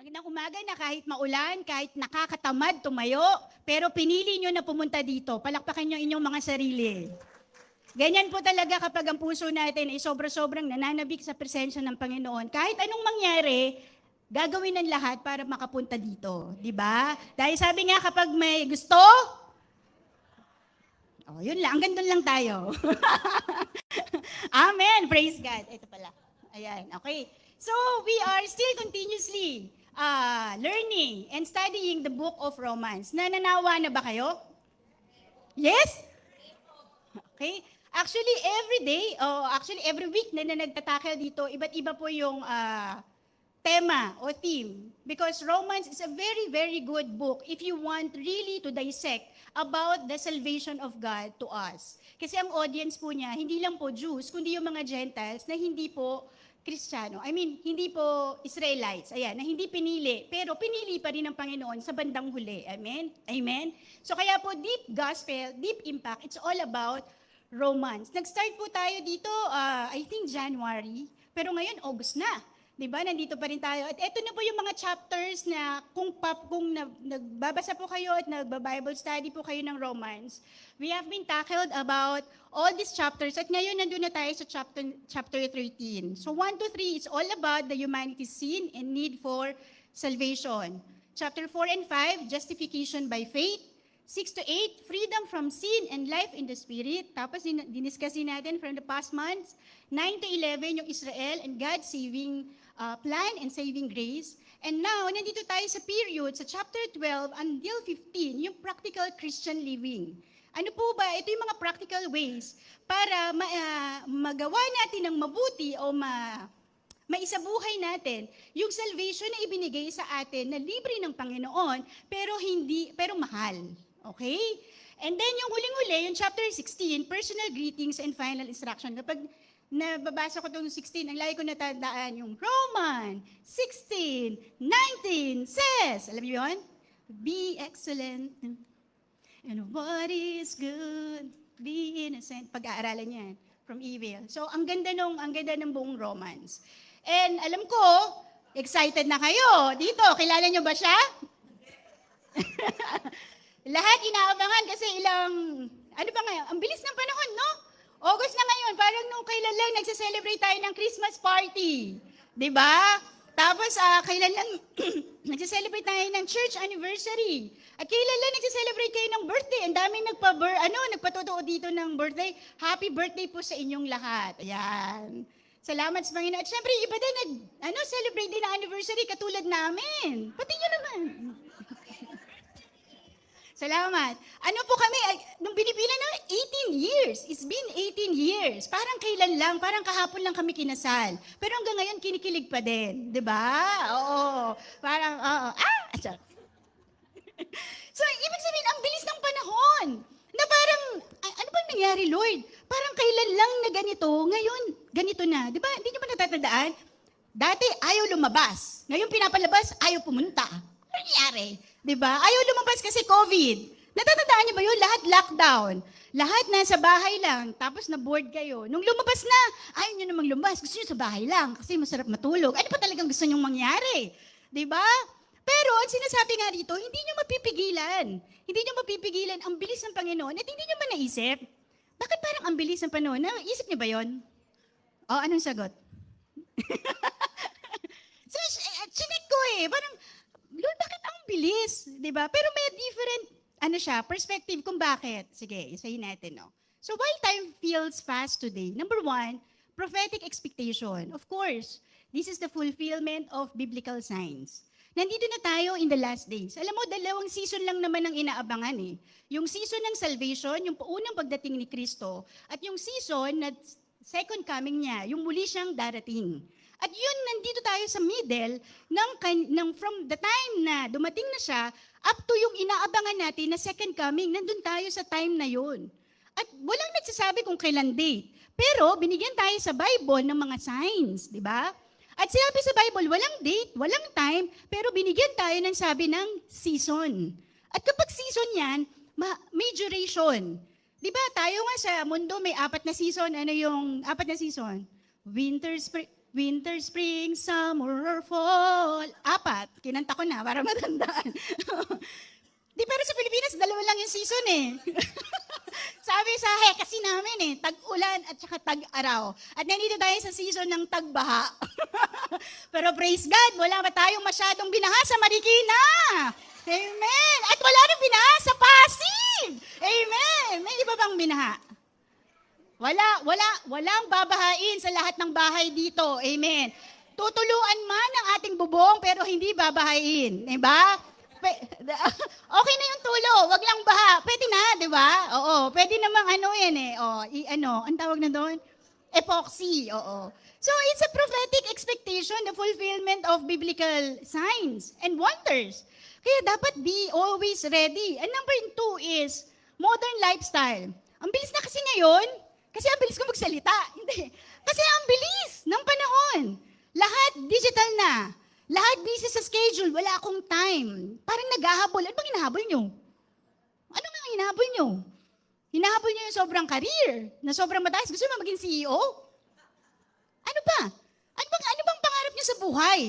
Magandang umaga na kahit maulan, kahit nakakatamad tumayo, pero pinili nyo na pumunta dito. Palakpakan nyo inyong mga sarili. Ganyan po talaga kapag ang puso natin ay sobra-sobrang nananabik sa presensya ng Panginoon. Kahit anong mangyari, gagawin ng lahat para makapunta dito. Di ba? Dahil sabi nga kapag may gusto, yun lang. Hanggang doon lang tayo. Amen. Praise God. Ito pala. Ayan. Okay. So, we are still continuously learning and studying the book of Romans. Nananawa na ba kayo? Yes? Okay. Actually, every week na nagtatakil dito, iba't iba po yung tema o theme. Because Romans is a very, very good book if you want really to dissect about the salvation of God to us. Kasi ang audience po niya, hindi lang po Jews, kundi yung mga Gentiles na hindi po Kristiyano. Hindi po Israelites. Ayan, na hindi pinili. Pero pinili pa rin ng Panginoon sa bandang huli. Amen? Amen? So kaya po, deep gospel, deep impact, it's all about Romans. Nag-start po tayo dito, I think January. Pero ngayon, August na. Diba? Nandito pa rin tayo. At ito na po yung mga chapters na kung nagbabasa po kayo at nagba-Bible study po kayo ng Romans, we have been tackled about all these chapters. At ngayon, nandun na tayo sa chapter 13. So 1 to 3 is all about the humanity's sin and need for salvation. Chapter 4 and 5, justification by faith. 6 to 8, freedom from sin and life in the Spirit. Tapos diniscusin natin from the past months. 9 to 11, yung Israel and God's saving plan and saving grace. And now, nandito tayo sa period, sa chapter 12 until 15, yung practical Christian living. Ano po ba? Ito yung mga practical ways para magawa natin ng mabuti o maisabuhay natin yung salvation na ibinigay sa atin na libre ng Panginoon pero mahal. Okay? And then yung huling-huli, yung chapter 16, personal greetings and final instruction. Kapag nababasa ko itong 16, ang lagi ko natandaan yung Roman 16, 19 says, alam niyo yun? Be excellent and what is good, be innocent. Pag-aaralan yan from evil. So ang ganda ng buong Romans. And alam ko, excited na kayo. Dito, kilala nyo ba siya? Lahat inaabangan kasi ano ba ngayon? Ang bilis ng panahon, no? August na ngayon, parang nung kailan lang nagse-celebrate tayo ng Christmas party. 'Di ba? Tapos kailan lang nagse-celebrate tayo ng church anniversary. At kailan lang nagse-celebrate kayo ng birthday. Ang daming nagpatotoo dito ng birthday. Happy birthday po sa inyong lahat. Ayan. Salamat sa Panginoon. At syempre, iba din celebrate din ng anniversary katulad namin. Pati nyo naman. Salamat. Ano po kami, nung binibilang na 18 years. It's been 18 years. Parang kailan lang, parang kahapon lang kami kinasal. Pero hanggang ngayon, kinikilig pa din. Diba? Oo. Parang, So, ibig sabihin, ang bilis ng panahon. Na parang, ano bang nangyari, Lord? Parang kailan lang na ganito, ngayon, ganito na. Diba? Hindi nyo ba natatandaan? Dati, ayaw lumabas. Ngayon, pinapalabas, ayaw pumunta. Ano nangyari? Diba? Ayaw lumabas kasi COVID. Natatandaan niyo ba yun? Lahat lockdown. Lahat nasa bahay lang. Tapos na-bored kayo. Nung lumabas na, ayaw niyo namang lumabas. Gusto niyo sa bahay lang kasi masarap matulog. Ano pa talagang gusto niyong mangyari? Diba? Pero ang sinasabi nga dito, hindi niyo mapipigilan. Hindi niyo mapipigilan ang bilis ng Panginoon at hindi niyo man naisip. Bakit parang ang bilis ng Panginoon? Naisip niyo ba yun? Anong sagot? So, chinek ko parang, Lord, bakit ang bilis? Diba? Pero may different, perspective kung bakit. Sige, isahin natin, no? So, while time feels fast today, number 1, prophetic expectation. Of course, this is the fulfillment of biblical signs. Nandito na tayo in the last days. Alam mo, 2 season lang naman ang inaabangan Yung season ng salvation, yung unang pagdating ni Kristo, at yung season na second coming niya, yung muli siyang darating. At yun, nandito tayo sa middle from the time na dumating na siya up to yung inaabangan natin na second coming. Nandun tayo sa time na yun. At walang nagsasabi kung kailan date. Pero binigyan tayo sa Bible ng mga signs, di ba? At sinabi sa Bible, walang date, walang time, pero binigyan tayo ng sabi ng season. At kapag season yan, may duration. Di ba tayo nga sa mundo may 4 na season. Ano yung 4 na season? Winter, spring, Winter, spring, summer, or fall. 4. Kinanta ko na para matandaan. Di, pero sa Pilipinas, 2 lang yung season eh. Sabi sa kasi namin eh, tag-ulan at saka tag-araw. At nandito tayo sa season ng tag-baha. Pero praise God, wala pa tayong masyadong binaha sa Marikina. Amen. At wala rin binaha sa Pasig. Amen. May iba bang binaha? Walang babahain sa lahat ng bahay dito. Amen. Tutuluan man ang ating bubong pero hindi babahain. Diba? Okay na yung tulo, wag lang baha. Pwede na, di ba? Oo, pwede namang yan eh. Ang tawag na doon? Epoxy, oo. So it's a prophetic expectation, the fulfillment of biblical signs and wonders. Kaya dapat be always ready. And number 2 is modern lifestyle. Ang bilis na kasi ngayon, kasi ang bilis ko magsalita. Hindi. Kasi ang bilis ng panahon. Lahat digital na. Lahat busy sa schedule, wala akong time. Parang naghahabol. Ano bang hinahabol nyo? Ano nga hinahabol nyo? Hinahabol nyo yung sobrang career, na sobrang mataas. Gusto mo maging CEO? Ano ba? Ano bang pangarap nyo sa buhay?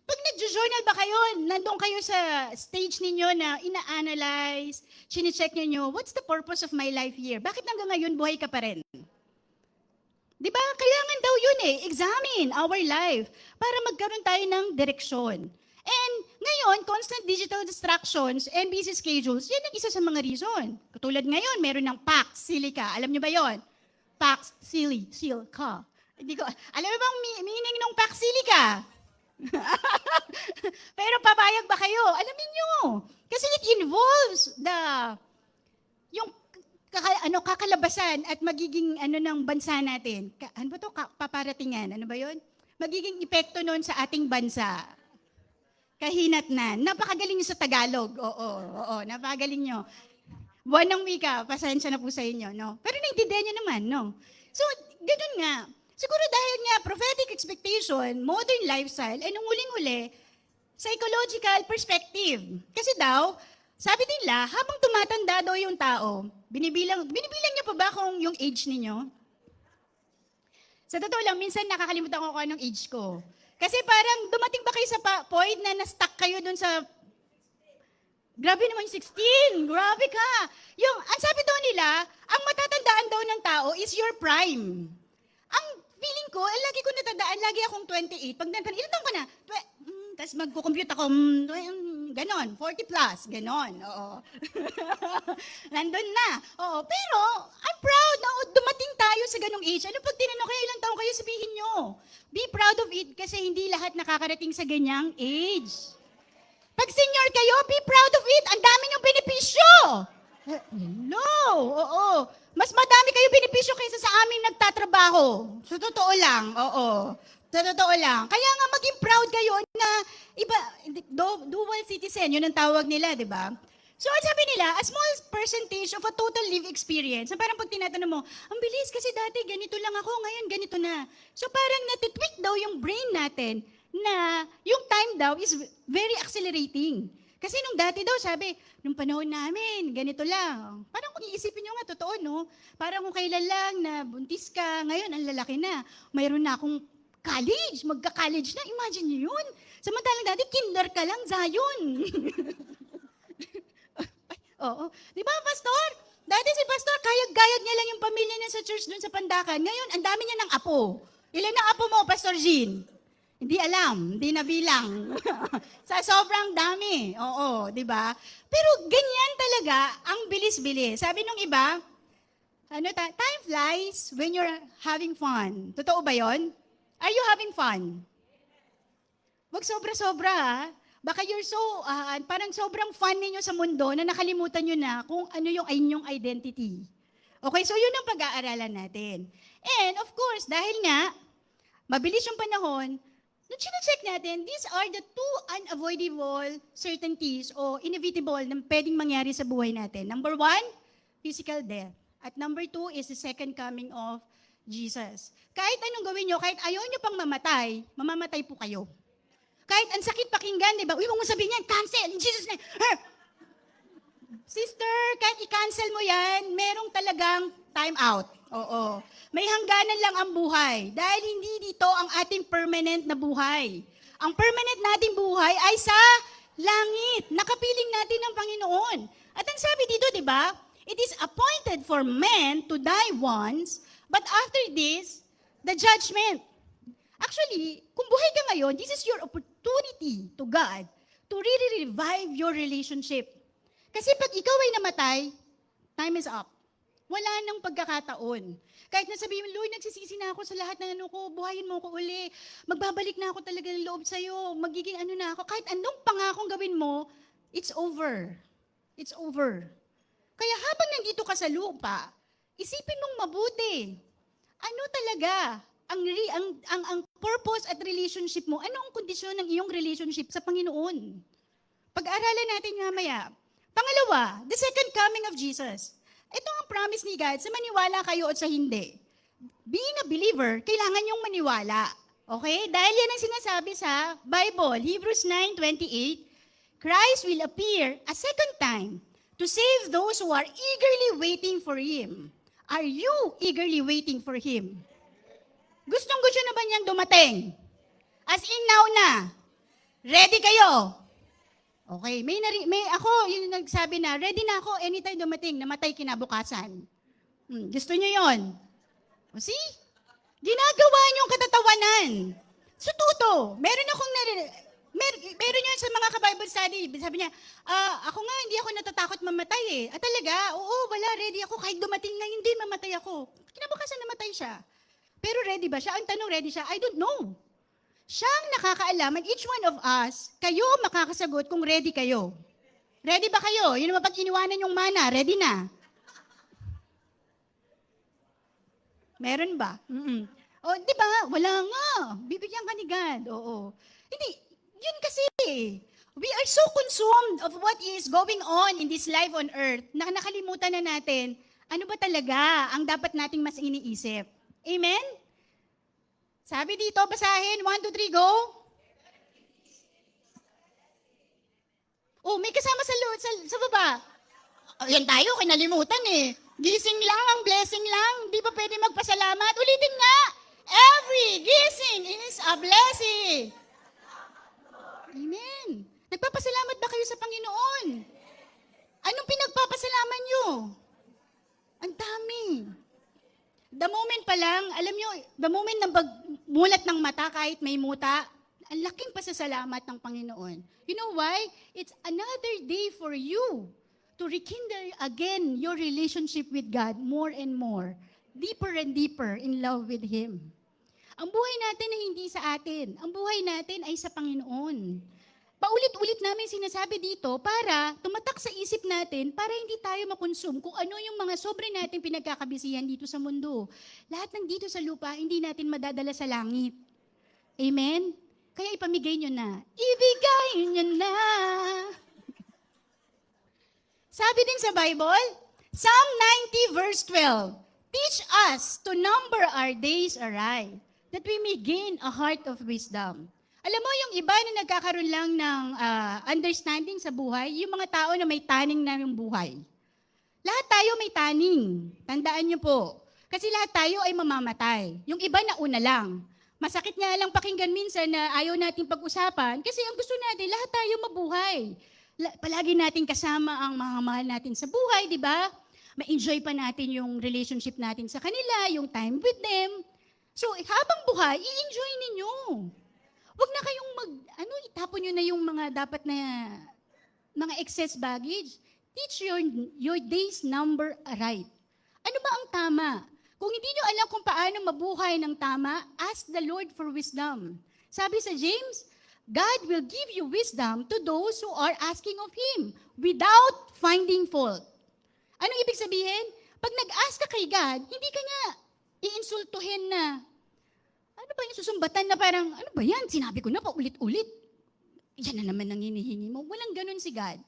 Pag nag-journal ba kayo, nandun kayo sa stage ninyo na ina-analyze, chine-check nyo, what's the purpose of my life here? Bakit hanggang ngayon buhay ka pa rin? Di ba? Kailangan daw yun eh. Examine our life para magkaroon tayo ng direksyon. And ngayon, constant digital distractions and busy schedules, yan ang isa sa mga reason. Katulad ngayon, meron ng Pax Silica. Alam niyo ba yon? Pax Silica. Hindi ko, alam mo bang meaning ng Pax Silica? Pero papayag ba kayo? Alamin nyo. Kasi it involves yung kakalabasan at magiging ng bansa natin. Ano ba to? Paparatingan. Ano ba yon? Magiging epekto noon sa ating bansa. Kahinatnan. Napakagaling nyo sa Tagalog. Oo, napakagaling nyo. Buwan ng wika, pasensya na po sa inyo, no? Pero naintindihan nyo naman, no? So, ganun nga. Siguro dahil nga, prophetic expectation, modern lifestyle, and huling-huli, psychological perspective. Kasi daw, sabi nila, habang tumatanda daw yung tao, binibilang niyo pa ba kung yung age ninyo? Sa totoo lang, minsan nakakalimutan ko kung anong age ko. Kasi parang dumating ba kayo sa point na na-stuck kayo dun sa, grabe naman yung 16, grabe ka. Ang sabi daw nila, ang matatandaan daw ng tao is your prime. Ang feeling ko, lagi ko natandaan, lagi akong 28. Pag ilan taon ka na? Tapos magkukompute ako, ganon, 40 plus, ganon, oo. Nandun na, oo. Pero, I'm proud na dumating tayo sa ganong age. Ano pag tinanong kayo, ilang taon kayo, sabihin nyo. Be proud of it kasi hindi lahat nakakarating sa ganyang age. Pag senior kayo, be proud of it. Ang dami niyong benepisyo. Hello, oo. Mas madami kayo benepisyo kaysa sa aming nagtatrabaho. Sa totoo lang, oo. Sa totoo lang. Kaya nga maging proud kayo na dual citizen, yun ang tawag nila, di ba? So, sabi nila, a small percentage of a total life experience. Na parang pag tinatanong mo, ang bilis kasi dati ganito lang ako, ngayon ganito na. So, parang natitweak daw yung brain natin na yung time daw is very accelerating. Kasi nung dati daw, sabi, nung panahon namin, ganito lang. Parang kung iisipin nyo nga, totoo, no? Parang kung kailan lang na buntis ka, ngayon, ang lalaki na. Mayroon na akong college, magka-college na. Imagine nyo yun. Samantalang dati, kinder ka lang, Zion. Oo. Di ba, Pastor? Dati si Pastor, kayag-gayag niya lang yung pamilya niya sa church doon sa Pandakan. Ngayon, ang dami niya ng apo. Ilan ang apo mo, Pastor Jean? Hindi alam, hindi nabilang. Sa sobrang dami. Oo, di ba? Pero ganyan talaga ang bilis-bilis. Sabi nung iba, time flies when you're having fun. Totoo ba yon? Are you having fun? Wag sobra-sobra, ha? Baka you're so, parang sobrang fun ninyo sa mundo na nakalimutan nyo na kung ano yung inyong identity. Okay, so yun ang pag-aaralan natin. And of course, dahil nga, mabilis yung panahon, check natin, these are the 2 unavoidable certainties o inevitable na pwedeng mangyari sa buhay natin. Number 1, physical death. At number 2 is the second coming of Jesus. Kahit anong gawin nyo, kahit ayaw nyo pang mamatay, mamamatay po kayo. Kahit ang sakit pakinggan, di ba? Uy, huwag mo sabihin yan, cancel, in Jesus' name. Sister, kahit i-cancel mo yan, merong talagang time out. Oo. May hangganan lang ang buhay dahil hindi dito ang ating permanent na buhay. Ang permanent nating buhay ay sa langit. Nakapiling natin ng Panginoon. At ang sabi dito, di ba? It is appointed for men to die once, but after this, the judgment. Actually, kung buhay ka ngayon, this is your opportunity to God to really revive your relationship. Kasi pag ikaw ay namatay, time is up. Wala nang pagkakataon. Kahit na sabihin mo, Lord, nagsisisi na ako sa lahat ng ano ko, buhayin mo ko uli. Magbabalik na ako talaga ng loob sa'yo. Magiging ano na ako. Kahit anong pangakong gawin mo, it's over. It's over. Kaya habang nandito ka sa lupa, isipin mong mabuti. Ano talaga ang purpose at relationship mo? Ano ang kondisyon ng iyong relationship sa Panginoon? Pag-aaralan natin mamaya. Pangalawa, the second coming of Jesus. Ito ang promise ni God sa maniwala kayo o sa hindi. Being a believer, kailangan yung maniwala. Okay? Dahil yan ang sinasabi sa Bible, Hebrews 9:28, Christ will appear a second time to save those who are eagerly waiting for Him. Are you eagerly waiting for Him? Gustong-gusto na ba niyang dumating? As in now na. Ready kayo? Okay, may ako yung nagsabi na, ready na ako anytime dumating, namatay kinabukasan. Gusto niyo yon? O see? Ginagawa niyong katatawanan. Sututo. Meron yun sa mga ka-Bible study. Sabi niya, ako nga, hindi ako natatakot mamatay eh. Talaga? Oo, wala, ready ako. Kahit dumating na, hindi mamatay ako. Kinabukasan namatay siya. Pero ready ba siya? Ang tanong, ready siya? I don't know. Siyang nakakaalam, and each one of us, kayo makakasagot kung ready kayo. Ready ba kayo? Yun naman pag iniwanan yung mana, ready na? Meron ba? O, di ba? Wala nga. Bibigyan ka ni God. Oo. Hindi. Yun kasi, we are so consumed of what is going on in this life on earth na nakalimutan na natin ano ba talaga ang dapat nating mas iniisip. Amen? Sabi dito, basahin. 1, 2, 3, go. Oh, may kasama sa baba. Yan tayo, kinalimutan eh. Gising lang, ang blessing lang. Di ba pwede magpasalamat? Ulitin nga. Every gising is a blessing. Amen. Nagpapasalamat ba kayo sa Panginoon? Anong pinagpapasalaman nyo? Ang dami. The moment pa lang, alam nyo, the moment na mulat ng mata kahit may muta, ang laking pasasalamat ng Panginoon. You know why? It's another day for you to rekindle again your relationship with God more and more, deeper and deeper in love with Him. Ang buhay natin ay hindi sa atin. Ang buhay natin ay sa Panginoon. Paulit-ulit namin sinasabi dito para tumatak sa isip natin para hindi tayo makonsume kung ano yung mga sobre natin pinagkakabisihan dito sa mundo. Lahat ng dito sa lupa, hindi natin madadala sa langit. Amen? Kaya ipamigay nyo na. Ibigay nyo na. Sabi din sa Bible, Psalm 90 verse 12, teach us to number our days aright, that we may gain a heart of wisdom. Alam mo, yung iba na nagkakaroon lang ng understanding sa buhay, yung mga tao na may taning na yung buhay. Lahat tayo may taning. Tandaan niyo po. Kasi lahat tayo ay mamamatay. Yung iba na una lang. Masakit nga lang pakinggan minsan na ayaw nating pag-usapan kasi ang gusto natin, lahat tayo mabuhay. Palagi natin kasama ang mga mahal natin sa buhay, di ba? Ma-enjoy pa natin yung relationship natin sa kanila, yung time with them. So, habang buhay, i-enjoy ninyo. Huwag na kayong itapon nyo na yung mga dapat na, mga excess baggage. Teach your days number right. Ano ba ang tama? Kung hindi nyo alam kung paano mabuhay ng tama, ask the Lord for wisdom. Sabi sa James, God will give you wisdom to those who are asking of Him without finding fault. Anong ibig sabihin? Pag nag-ask ka kay God, hindi ka nga iinsultuhin na, ano ba yung susumbatan na parang, ano ba yan? Sinabi ko na pa ulit-ulit. Yan na naman ang hinihingi mo. Walang ganun si God.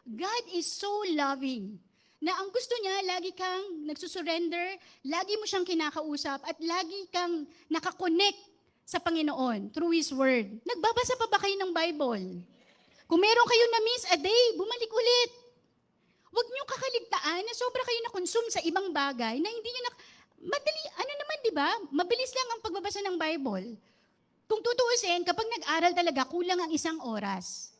God is so loving na ang gusto niya, lagi kang nagsusurrender, lagi mo siyang kinakausap, at lagi kang nakakonect sa Panginoon through His Word. Nagbabasa pa ba kayo ng Bible? Kung meron kayo na miss a day, bumalik ulit. Huwag niyo kakaligtaan na sobra kayo na-consume sa ibang bagay na hindi niyo madali, ano naman, di ba? Mabilis lang ang pagbabasa ng Bible. Kung tutuusin, kapag nag-aral talaga, kulang ang 1 oras.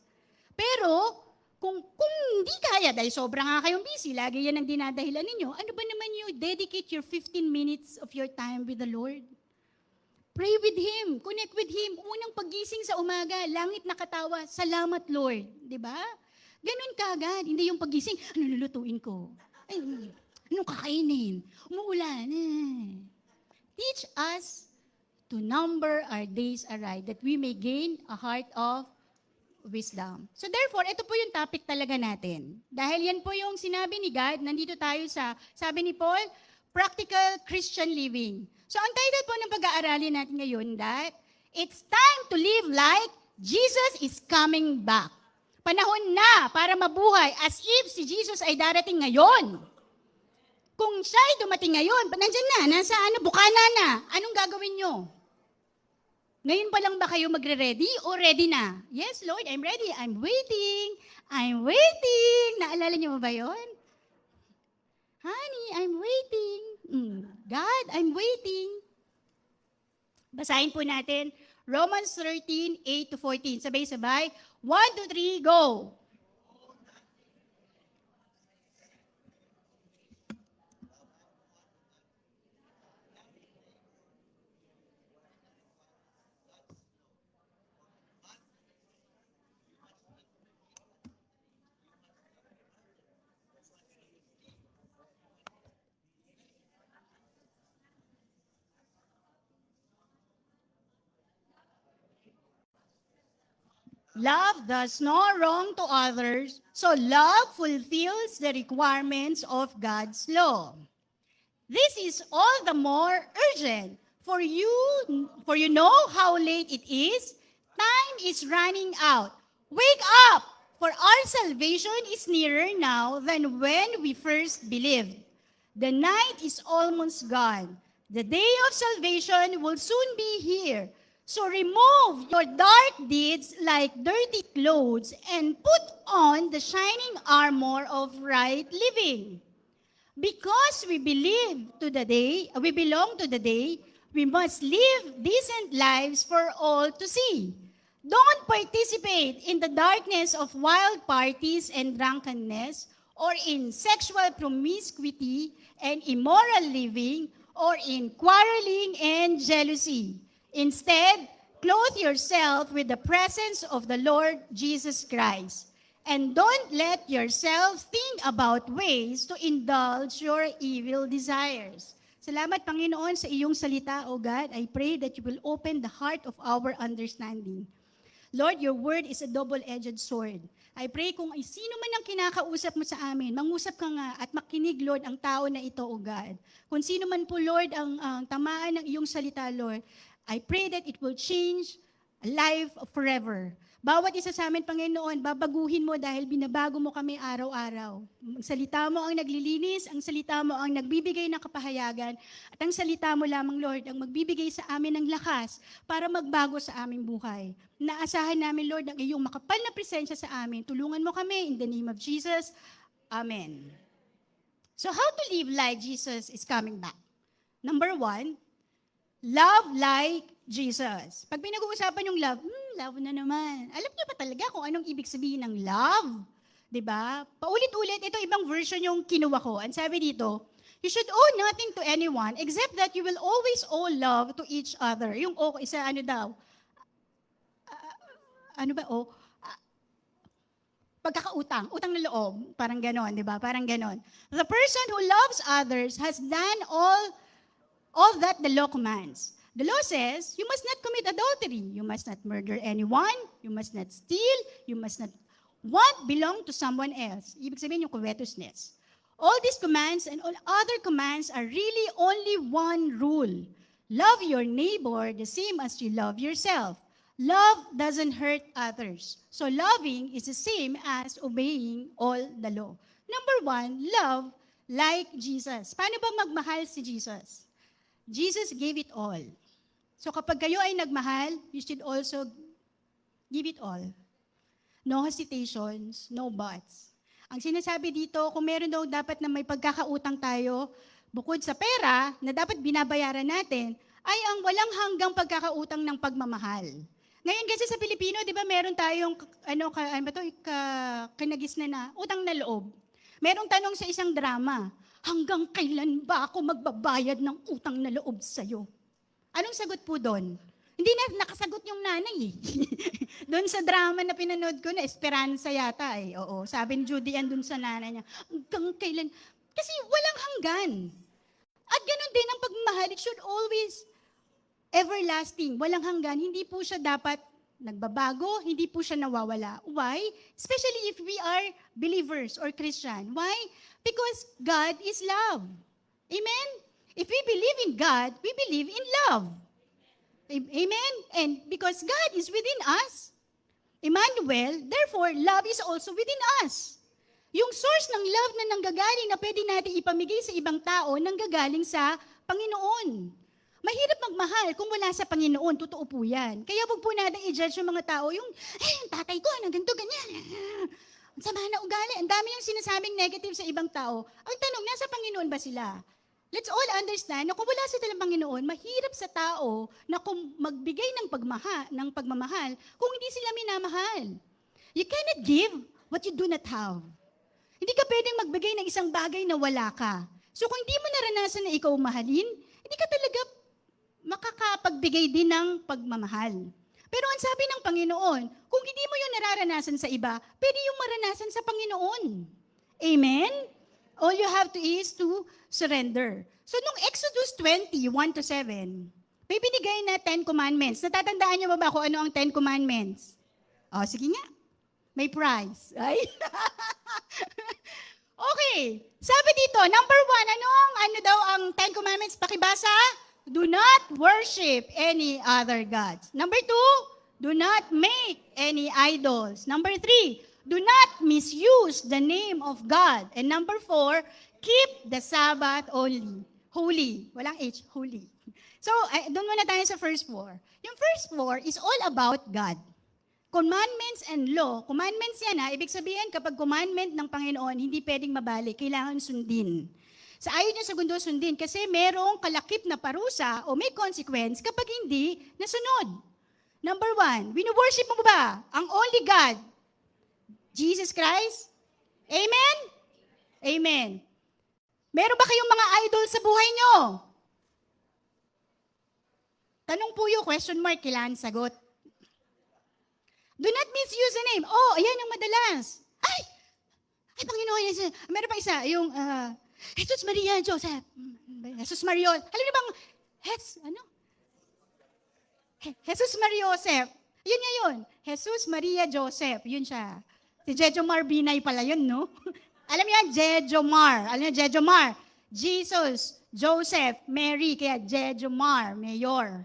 Pero, kung hindi kaya, dahil sobrang nga kayong busy, lagi yan ang dinadahilan ninyo, ano ba naman you dedicate your 15 minutes of your time with the Lord? Pray with Him, connect with Him. Unang pagising sa umaga, langit nakatawa, salamat Lord. Di ba? Ganun kagad, hindi yung pagising, ano lulutuin ko? Ay, anong kakainin? Umuulan. Teach us to number our days aright, that we may gain a heart of wisdom. So therefore, ito po yung topic talaga natin. Dahil yan po yung sinabi ni God, nandito tayo sa, sabi ni Paul, practical Christian living. So ang title po ng pag-aaralin natin ngayon, that it's time to live like Jesus is coming back. Panahon na para mabuhay as if si Jesus ay darating ngayon. Kung siya ay dumating ngayon, nandyan na, nasa bukana na, anong gagawin nyo? Ngayon pa lang ba kayo magre-ready o ready na? Yes, Lord, I'm ready. I'm waiting. I'm waiting. Naalala niyo ba yun? Honey, I'm waiting. God, I'm waiting. Basahin po natin Romans 13, 8-14. Sabay-sabay. 1, 2, 3, go! Love does no wrong to others, so love fulfills the requirements of God's law. This is all the more urgent, for you know how late it is. Time is running out. Wake up, for our salvation is nearer now than when we first believed. The night is almost gone. The day of salvation will soon be here. So remove your dark deeds like dirty clothes and put on the shining armor of right living. Because we belong to the day, we must live decent lives for all to see. Don't participate in the darkness of wild parties and drunkenness, or in sexual promiscuity and immoral living, or in quarreling and jealousy. Instead, clothe yourself with the presence of the Lord Jesus Christ. And don't let yourself think about ways to indulge your evil desires. Salamat, Panginoon, sa iyong salita, O God. I pray that you will open the heart of our understanding. Lord, your word is a double-edged sword. I pray kung sino man ang kinakausap mo sa amin, mangusap ka nga at makinig, Lord, ang tao na ito, O God. Kung sino man po, Lord, ang tamaan ng iyong salita, Lord, I pray that it will change life forever. Bawat isa sa amin, Panginoon, babaguhin mo dahil binabago mo kami araw-araw. Ang salita mo ang naglilinis, ang salita mo ang nagbibigay ng kapahayagan, at ang salita mo lamang, Lord, ang magbibigay sa amin ng lakas para magbago sa aming buhay. Naasahan namin, Lord, ang iyong makapal na presensya sa amin. Tulungan mo kami in the name of Jesus. Amen. So how to live like Jesus is coming back? Number 1, love like Jesus. Pag pinag-uusapan yung love, love na naman. Alam niyo ba talaga kung anong ibig sabihin ng love? 'Di ba? Paulit-ulit, ito ibang version yung kinuha ko. Ang sabi dito, you should owe nothing to anyone except that you will always owe love to each other. Yung isa ano daw? Pagkakautang, utang na loob, parang ganon, 'di ba? Parang ganon. The person who loves others has done all that the law commands. The law says, you must not commit adultery, you must not murder anyone, you must not steal, you must not belong to someone else. Ibig sabihin yung covetousness. All these commands and all other commands are really only one rule. Love your neighbor the same as you love yourself. Love doesn't hurt others. So loving is the same as obeying all the law. Number 1, love like Jesus. Paano ba magmahal si Jesus? Jesus gave it all. So kapag kayo ay nagmahal, you should also give it all. No hesitations, no buts. Ang sinasabi dito, kung meron daw dapat na may pagkakautang tayo, bukod sa pera na dapat binabayaran natin, ay ang walang hanggang pagkakautang ng pagmamahal. Ngayon kasi sa Pilipino, di ba meron tayong, kinagisnan na, utang na loob. Merong tanong sa isang drama, hanggang kailan ba ako magbabayad ng utang na loob sa'yo? Anong sagot po doon? Hindi na nakasagot yung nanay eh. Doon sa drama na pinanood ko na, Esperanza yata eh. Oo, sabi ni Judy Ann doon sa nanay niya, hanggang kailan? Kasi walang hanggan. At ganun din ang pagmamahal, it should always everlasting, walang hanggan. Hindi po siya dapat nagbabago, hindi po siya nawawala. Why? Especially if we are believers or Christian. Why? Because God is love. Amen? If we believe in God, we believe in love. Amen? And because God is within us, Emmanuel, therefore, love is also within us. Yung source ng love na nanggagaling na pwede natin ipamigay sa ibang tao, nanggagaling sa Panginoon. Mahirap magmahal kung wala sa Panginoon, totoo po yan. Kaya wag po natin i-judge yung mga tao, yung tatay ko, ganito, ganyan. Ang sama na ugali. Ang dami yung sinasabing negative sa ibang tao. Ang tanong, nasa Panginoon ba sila? Let's all understand na kung wala sa talang Panginoon, mahirap sa tao na magbigay ng pagmamahal kung hindi sila minamahal. You cannot give what you do not have. Hindi ka pwedeng magbigay ng isang bagay na wala ka. So kung hindi mo naranasan na ikaw mahalin, hindi ka talaga makakapagbigay din ng pagmamahal. Pero ang sabi ng Panginoon, kung hindi mo yung nararanasan sa iba, pwede yung maranasan sa Panginoon. Amen? All you have to is to surrender. So nung Exodus 20:1-7, may binigay na 10 commandments. Natatandaan niyo ba kung ano ang 10 commandments? O, sige nga. May prize. Ay? Okay. Sabi dito, number 1, ano daw ang 10 commandments? Pakibasa. Do not worship any other gods. Number 2, do not make any idols. Number 3, do not misuse the name of God. And number 4, keep the Sabbath only. Holy. Walang H, holy. So, doon muna tayo sa first 4. Yung first 4 is all about God. Commandments and law. Commandments yan ibig sabihin kapag commandment ng Panginoon, hindi pwedeng mabalik, kailangan sundin. Sa ayaw niya segundo sundin kasi merong kalakip na parusa o may consequence kapag hindi nasunod. Number 1, wino-worship mo ba ang only God? Jesus Christ? Amen? Amen. Meron ba kayong mga idol sa buhay nyo? Tanong po yung question mark, kailangan sagot. Do not misuse the name. Oh, ayan yung madalas. Ay, Panginoon, meron pa isa, yung Jesus Maria Joseph. Jesus Mario. Alam niyo bang, Jesus Maria Joseph. Yun nga yun. Jesus Maria Joseph. Yun siya. Si Jejomar Binay pala yun, no? Alam niyo yan, Jejomar. Alam niyo, Jejomar. Jesus, Joseph, Mary. Kaya Jejomar, Mayor.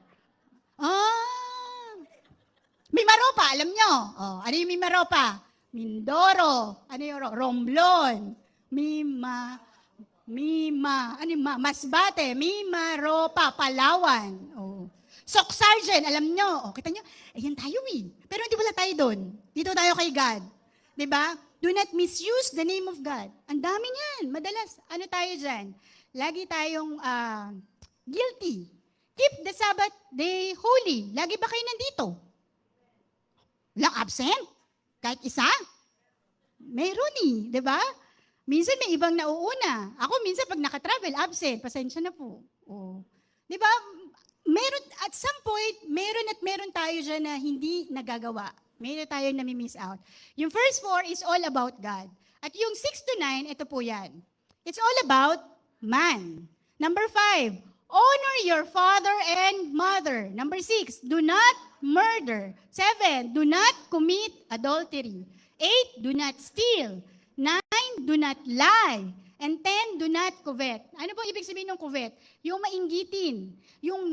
Mimaropa, alam niyo. Ano yung Mimaropa? Mindoro. Ano yung Romblon? Masbate, Mimaropa, Palawan. Sock Sergeant, alam nyo. Kita nyo, ayan tayo Pero hindi wala tayo doon. Dito tayo kay God. Diba? Do not misuse the name of God. Ang dami niyan. Madalas, ano tayo dyan? Lagi tayong guilty. Keep the Sabbath day holy. Lagi ba kayo nandito? Walang absent? Kahit isa? Meron diba? Minsan may ibang nauuna. Ako minsan pag nakatravel, absent. Pasensya na po. Di ba? Meron, at some point, meron tayo dyan na hindi nagagawa. Meron tayo na miss out. Yung first 4 is all about God. At yung 6-9, ito po yan. It's all about man. Number 5, honor your father and mother. Number 6, do not murder. 7, do not commit adultery. 8, do not steal. 9, do not lie. And 10, do not covet. Ano po ibig sabihin ng covet? Yung mainggitin. Yung,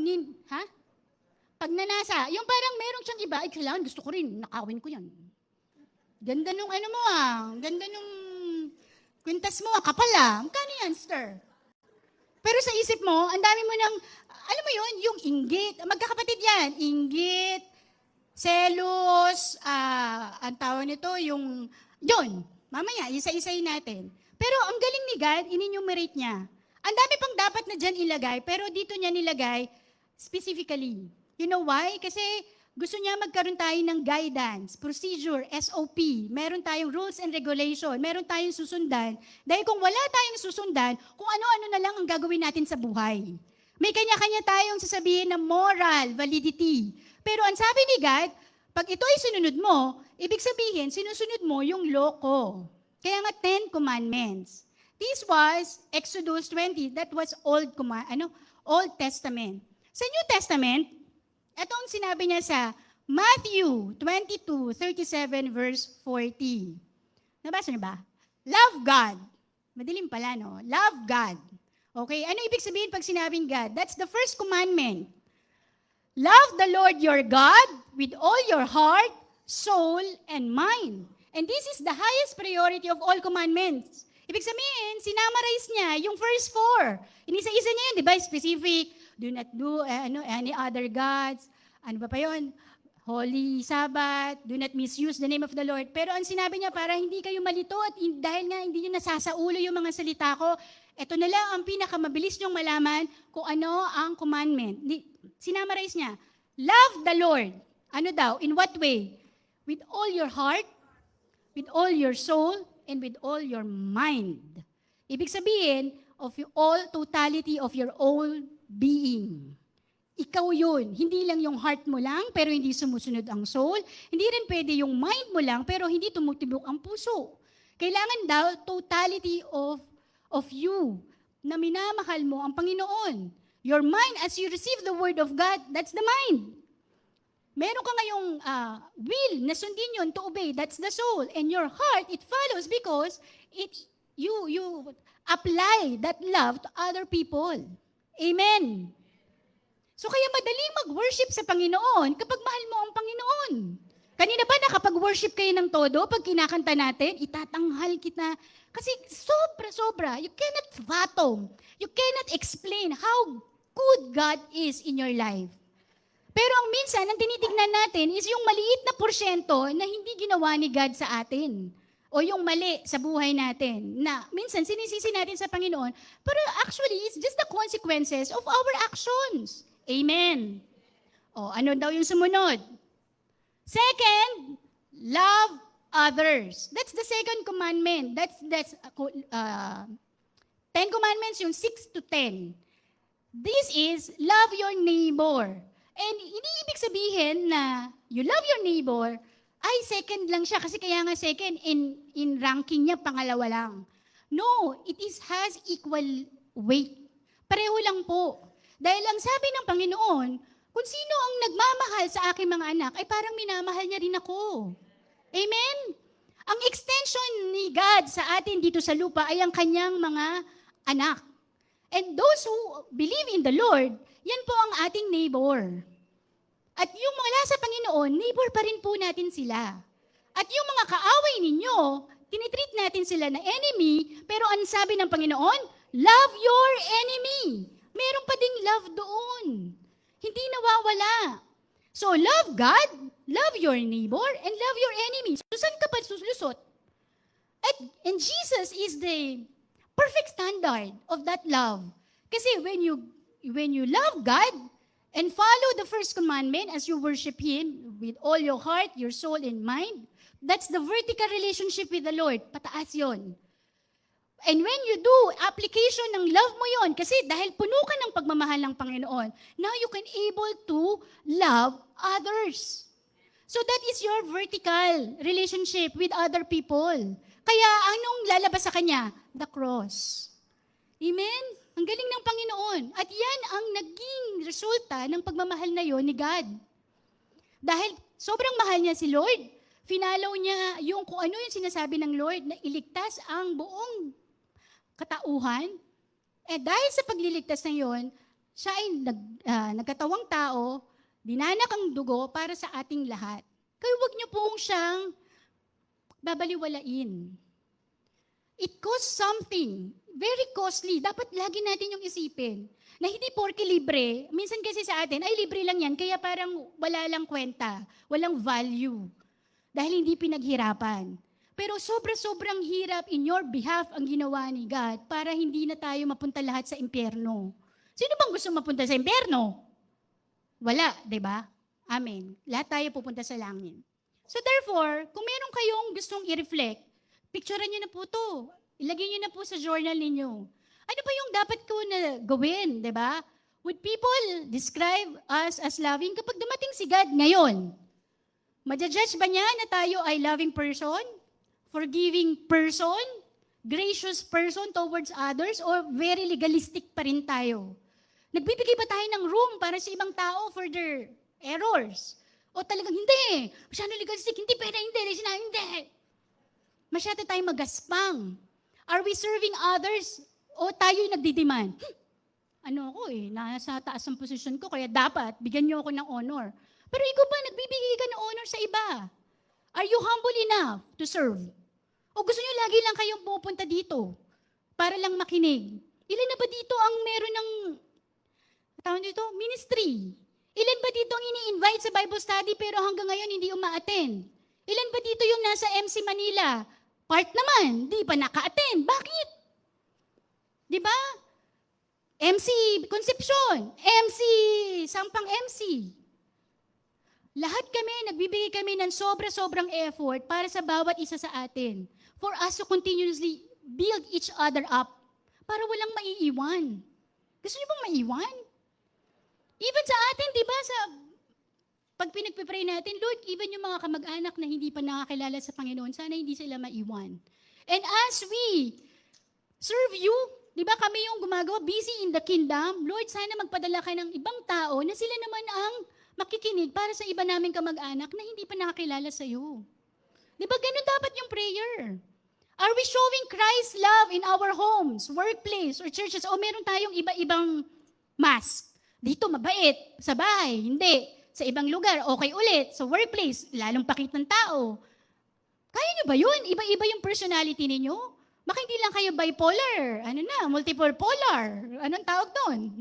pagnanasa. Yung parang merong siyang iba, ay kailangan gusto ko rin, nakawin ko yan. Ganda nung ganda nung kwintas mo, kapal Magkano yan, sister? Pero sa isip mo, ang dami mo ng, alam mo yun, yung inggit. Magkakapatid yan. Inggit, selos, ang tawag nito, yun. Mamaya, isa-isayin natin. Pero ang galing ni God, in-enumerate niya. Ang dami pang dapat na dyan ilagay, pero dito niya nilagay specifically. You know why? Kasi gusto niya magkaroon tayo ng guidance, procedure, SOP. Meron tayong rules and regulation. Meron tayong susundan. Dahil kung wala tayong susundan, kung ano-ano na lang ang gagawin natin sa buhay. May kanya-kanya tayong sasabihin na moral validity. Pero ang sabi ni God, pag ito ay sinunod mo, ibig sabihin, sinusunod mo yung law ko. Kaya nga 10 commandments. This was Exodus 20. That was Old Testament. Sa New Testament, ito ang sinabi niya sa Matthew 22:37 verse 40. Nabasa niyo ba? Love God. Madilim pala, no? Love God. Okay, ano ibig sabihin pag sinabing God? That's the first commandment. Love the Lord your God with all your heart, soul, and mind. And this is the highest priority of all commandments. Ibig sabihin, sinamarize niya yung first 4. Inisa-isa niya yun, di ba? Specific. Do not do any other gods. Ano ba pa yun? Holy Sabbath. Do not misuse the name of the Lord. Pero ang sinabi niya, para hindi kayo malito at dahil nga hindi niyo nasasaulo yung mga salita ko, ito na lang ang pinakamabilis niyong malaman kung ano ang commandment. Sinamarize niya, love the Lord. Ano daw? In what way? With all your heart, with all your soul, and with all your mind. Ibig sabihin, of all totality of your own being. Ikaw yun. Hindi lang yung heart mo lang, pero hindi sumusunod ang soul. Hindi rin pwede yung mind mo lang, pero hindi tumutibok ang puso. Kailangan daw totality of you, na minamahal mo ang Panginoon. Your mind, as you receive the word of God, that's the mind. Meron ka ngayong will na sundin yun to obey, that's the soul. And your heart, it follows because you apply that love to other people. Amen. So kaya madaling mag-worship sa Panginoon kapag mahal mo ang Panginoon. Kanina ba nakapag-worship kayo ng todo? Pag kinakanta natin, itatanghal kita. Kasi sobra-sobra. You cannot fathom. You cannot explain how good God is in your life. Pero ang minsan, ang tinitignan natin is yung maliit na porsyento na hindi ginawa ni God sa atin. O yung mali sa buhay natin na minsan sinisisi natin sa Panginoon, pero actually, it's just the consequences of our actions. Amen. O, ano daw yung sumunod? Second, love others. That's the second commandment. That's 10 commandments, yung 6 to 10. This is love your neighbor. And hindi ibig sabihin na you love your neighbor, ay second lang siya kasi kaya nga second in ranking niya pangalawa lang. No, has equal weight. Pareho lang po. Dahil ang sabi ng Panginoon, kung sino ang nagmamahal sa aking mga anak, ay parang minamahal niya rin ako. Amen? Ang extension ni God sa atin dito sa lupa ay ang kanyang mga anak. And those who believe in the Lord, yan po ang ating neighbor. At yung mula sa Panginoon, neighbor pa rin po natin sila. At yung mga kaaway ninyo, tinitreat natin sila na enemy, pero ang sabi ng Panginoon, love your enemy. Meron pa ding love doon. Hindi nawawala. So love God, love your neighbor, and love your enemy. So saan ka pa sulusot? And Jesus is the perfect standard of that love. Kasi when you love God and follow the first commandment as you worship Him with all your heart, your soul, and mind, that's the vertical relationship with the Lord. Pataas yon. And when you do application ng love mo yon, kasi dahil puno ka ng pagmamahal ng Panginoon, now you can able to love others. So that is your vertical relationship with other people. Kaya anong lalabas sa kanya? The cross. Amen? Ang galing ng Panginoon. At yan ang naging resulta ng pagmamahal na yon ni God. Dahil sobrang mahal niya si Lord, finalaw niya yung kung ano yung sinasabi ng Lord na iligtas ang buong katauhan. Dahil sa pagliligtas na yon, siya ay nagkatawang tao, dinanak ang dugo para sa ating lahat. Kaya huwag niyo pong siyang babaliwalain. It costs something. Very costly. Dapat lagi natin yung isipin. Na hindi porke libre. Minsan kasi sa atin, ay libre lang yan, kaya parang wala lang kwenta. Walang value. Dahil hindi pinaghirapan. Pero sobrang hirap in your behalf ang ginawa ni God para hindi na tayo mapunta lahat sa impyerno. Sino bang gusto mapunta sa impyerno? Wala, di ba? Amen. Lahat tayo pupunta sa langit. So therefore, kung meron kayong gustong i-reflect, picturean nyo na po to. Ilagay nyo na po sa journal ninyo. Ano pa yung dapat ko na gawin, di ba? Would people describe us as loving? Kapag dumating si God ngayon, madjudge ba niya na tayo ay loving person? Forgiving person? Gracious person towards others? Or very legalistic pa rin tayo? Nagbibigay ba tayo ng room para sa ibang tao for their errors? O talagang hindi. Masyado legalistic. Hindi pwede, hindi. Masyado tayong magaspang. Are we serving others? O tayo nagdidemand? Ano ako nasa taas ang posisyon ko, kaya dapat bigyan niyo ako ng honor. Pero ikaw ba, nagbibigay ka ng honor sa iba? Are you humble enough to serve? O gusto niyo lagi lang kayong pupunta dito para lang makinig? Ilan na ba dito ang meron ng ministry? Ilan ba dito ang ini-invite sa Bible study pero hanggang ngayon hindi uma-attend? Ilan ba dito yung nasa MC Manila? Part naman, di pa naka-attend. Bakit? Di ba? MC Concepcion, MC Sampang MC. Lahat kami, nagbibigay kami ng sobrang effort para sa bawat isa sa atin. For us to continuously build each other up. Para walang maiiwan. Gusto niyo bang maiwan? Even sa atin, di ba, pag pinagpipray natin, Lord, even yung mga kamag-anak na hindi pa nakakilala sa Panginoon, sana hindi sila maiwan. And as we serve you, di ba kami yung gumagawa, busy in the kingdom, Lord, sana magpadala ka ng ibang tao na sila naman ang makikinig para sa iba naming kamag-anak na hindi pa nakakilala sa iyo. Di ba ganun dapat yung prayer? Are we showing Christ's love in our homes, workplace, or churches? O meron tayong iba-ibang mask? Dito mabait, sa bahay, hindi. Sa ibang lugar, okay ulit. Sa workplace, lalong pakit ng tao. Kaya nyo ba yun? Iba-iba yung personality ninyo? Baka hindi lang kayo bipolar. Multiple polar. Anong tawag doon?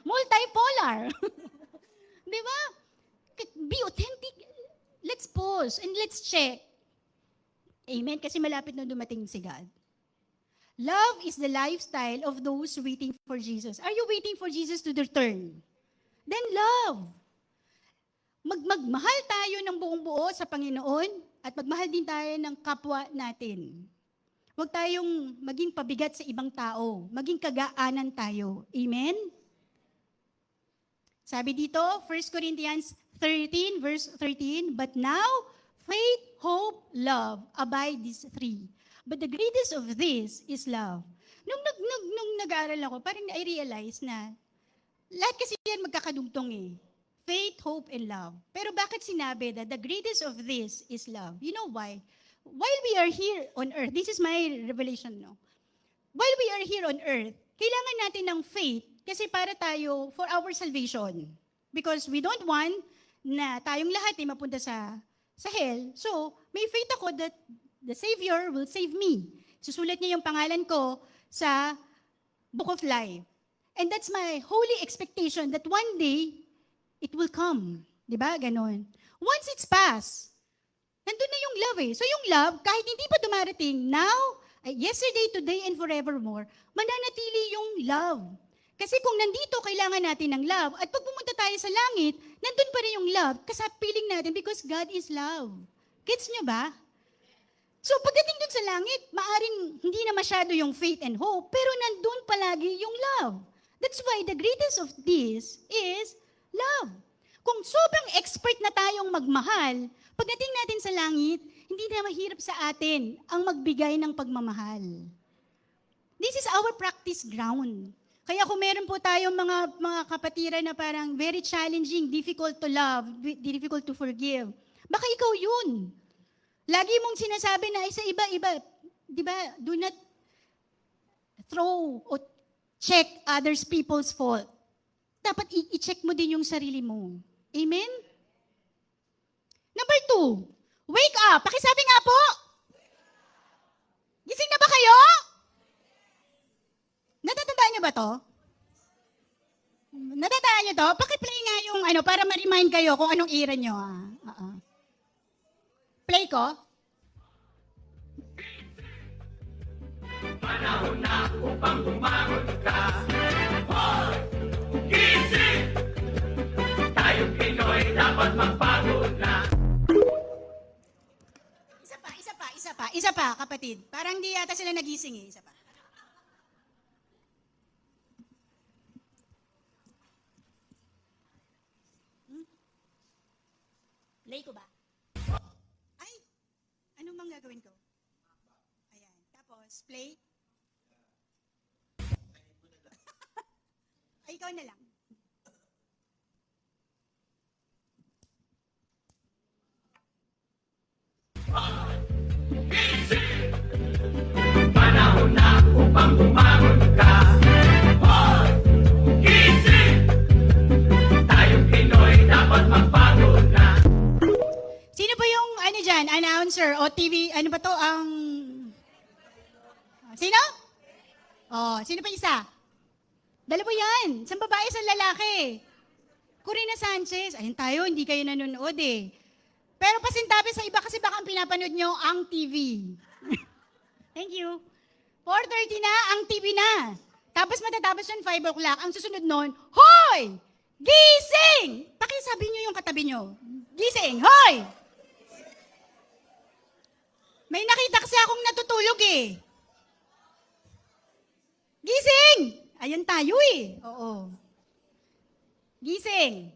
Multipolar. Di ba? Be authentic. Let's pause and let's check. Amen? Kasi malapit na dumating si God. Love is the lifestyle of those waiting for Jesus. Are you waiting for Jesus to return? Then love. Magmahal tayo ng buong buo sa Panginoon at magmahal din tayo ng kapwa natin. Huwag tayong maging pabigat sa ibang tao. Maging kagaanan tayo. Amen? Sabi dito, 1 Corinthians 13, verse 13, but now, faith, hope, love, abide these three. But the greatest of this is love. Nung nag-aaral ako, parang I realize na lahat kasi yan magkakadugtong Faith, hope, and love. Pero bakit sinabi that the greatest of this is love? You know why? While we are here on earth, this is my revelation, no? While we are here on earth, kailangan natin ng faith kasi para tayo for our salvation. Because we don't want na tayong lahat ay mapunta sa hell. So, may faith ako that the Savior will save me. Susulat niya yung pangalan ko sa Book of Life. And that's my holy expectation that one day, it will come. Diba? Ganon. Once it's passed, nandun na yung love So yung love, kahit hindi pa dumarating, now, yesterday, today, and forevermore, mananatili yung love. Kasi kung nandito, kailangan natin ng love. At pag pumunta tayo sa langit, nandun pa rin yung love. Kasapiling natin because God is love. Gets nyo ba? So pagdating dun sa langit, maaring hindi na masyado yung faith and hope, pero nandun palagi yung love. That's why the greatest of this is love. Kung sobrang expert na tayong magmahal, pagdating natin sa langit, hindi na mahirap sa atin ang magbigay ng pagmamahal. This is our practice ground. Kaya kung meron po tayong mga kapatiran na parang very challenging, difficult to love, difficult to forgive, baka ikaw yun. Lagi mong sinasabi na sa iba-iba, di ba, do not throw or check others people's fault. Dapat i-check mo din yung sarili mo. Amen? Number 2, wake up. Pakisabi nga po. Gising na ba kayo? Natatandaan niyo ba to? Natatandaan niyo to? Pakiplay nga yung para ma-remind kayo kung anong era niyo. Play ko? Panahon na upang bumangon ka. Hoy! Gising! Tayong Pinoy dapat magbago na. Isa pa, kapatid. Parang di yata sila nagising eh. Isa pa. Play ko ba? Ay! Ano bang gagawin ko? Ayan. Tapos, play. Ay, ikaw na lang. Panahon na upang bumangon ka. Hoy! Gising! Tayong Pinoy dapat magbago na. Sino ba yung, ano dyan, announcer o TV, ano ba to, ang... Sino? Oh, sino pa isa? Dalawa yan. Isang babae, isang lalaki. Corina Sanchez. Ayun tayo, hindi kayo nanonood eh. Pero pasintabi sa iba kasi baka ang pinapanood nyo ang TV. Thank you. 4:30 na, ang TV na. Tapos matatapos yun 5 o'clock. Ang susunod nun, Hoy! Gising! Pakisabi nyo yung katabi nyo. Gising! Hoy! May nakita kasi akong natutulog eh. Gising! Ayan tayo eh. Oo. Gising.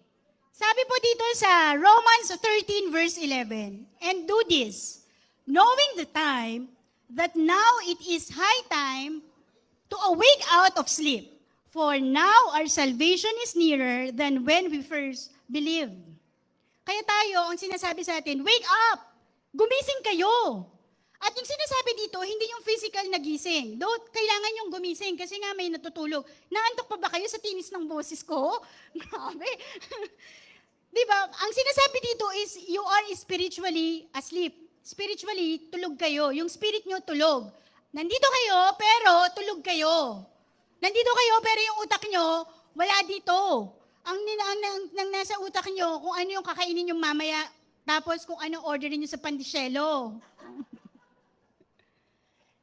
Sabi po dito sa Romans 13 verse 11, and do this, knowing the time, that now it is high time to awake out of sleep. For now our salvation is nearer than when we first believed. Kaya tayo, ang sinasabi sa atin, wake up! Gumising kayo! At yung sinasabi dito, hindi yung physical na gising. Though, kailangan yung gumising kasi nga may natutulog. Naantok pa ba kayo sa tinis ng boses ko? Grabe. Diba? Ang sinasabi dito is, you are spiritually asleep. Spiritually, tulog kayo. Yung spirit nyo tulog. Nandito kayo, pero tulog kayo. Nandito kayo, pero yung utak nyo, wala dito. Ang nasa utak nyo, kung ano yung kakainin nyo mamaya, tapos kung ano orderin nyo sa pandisyelo.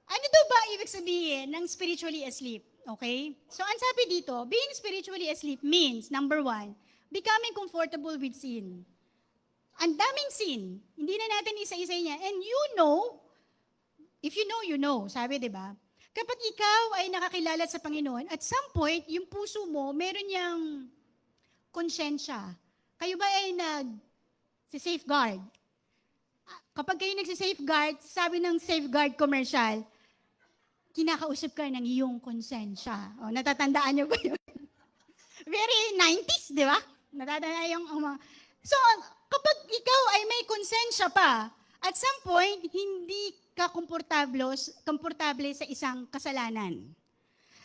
Ano daw ba ibig sabihin ng spiritually asleep? Okay? So, ang sabi dito, being spiritually asleep means, number 1, becoming comfortable with sin. Ang daming sin. Hindi na natin isa-isa niya. And you know, if you know, you know. Sabi, di ba? Kapag ikaw ay nakakilala sa Panginoon, at some point, yung puso mo, meron niyang konsyensya. Kayo ba ay nag-safeguard? Kapag kayo nag-safeguard, sabi ng safeguard commercial, kinakausap ka ng iyong konsensya. O, natatandaan niyo ba yun? Very 90s, di ba? Natatandaan yung mga... So, kapag ikaw ay may konsensya pa, at some point, hindi ka komportable sa isang kasalanan.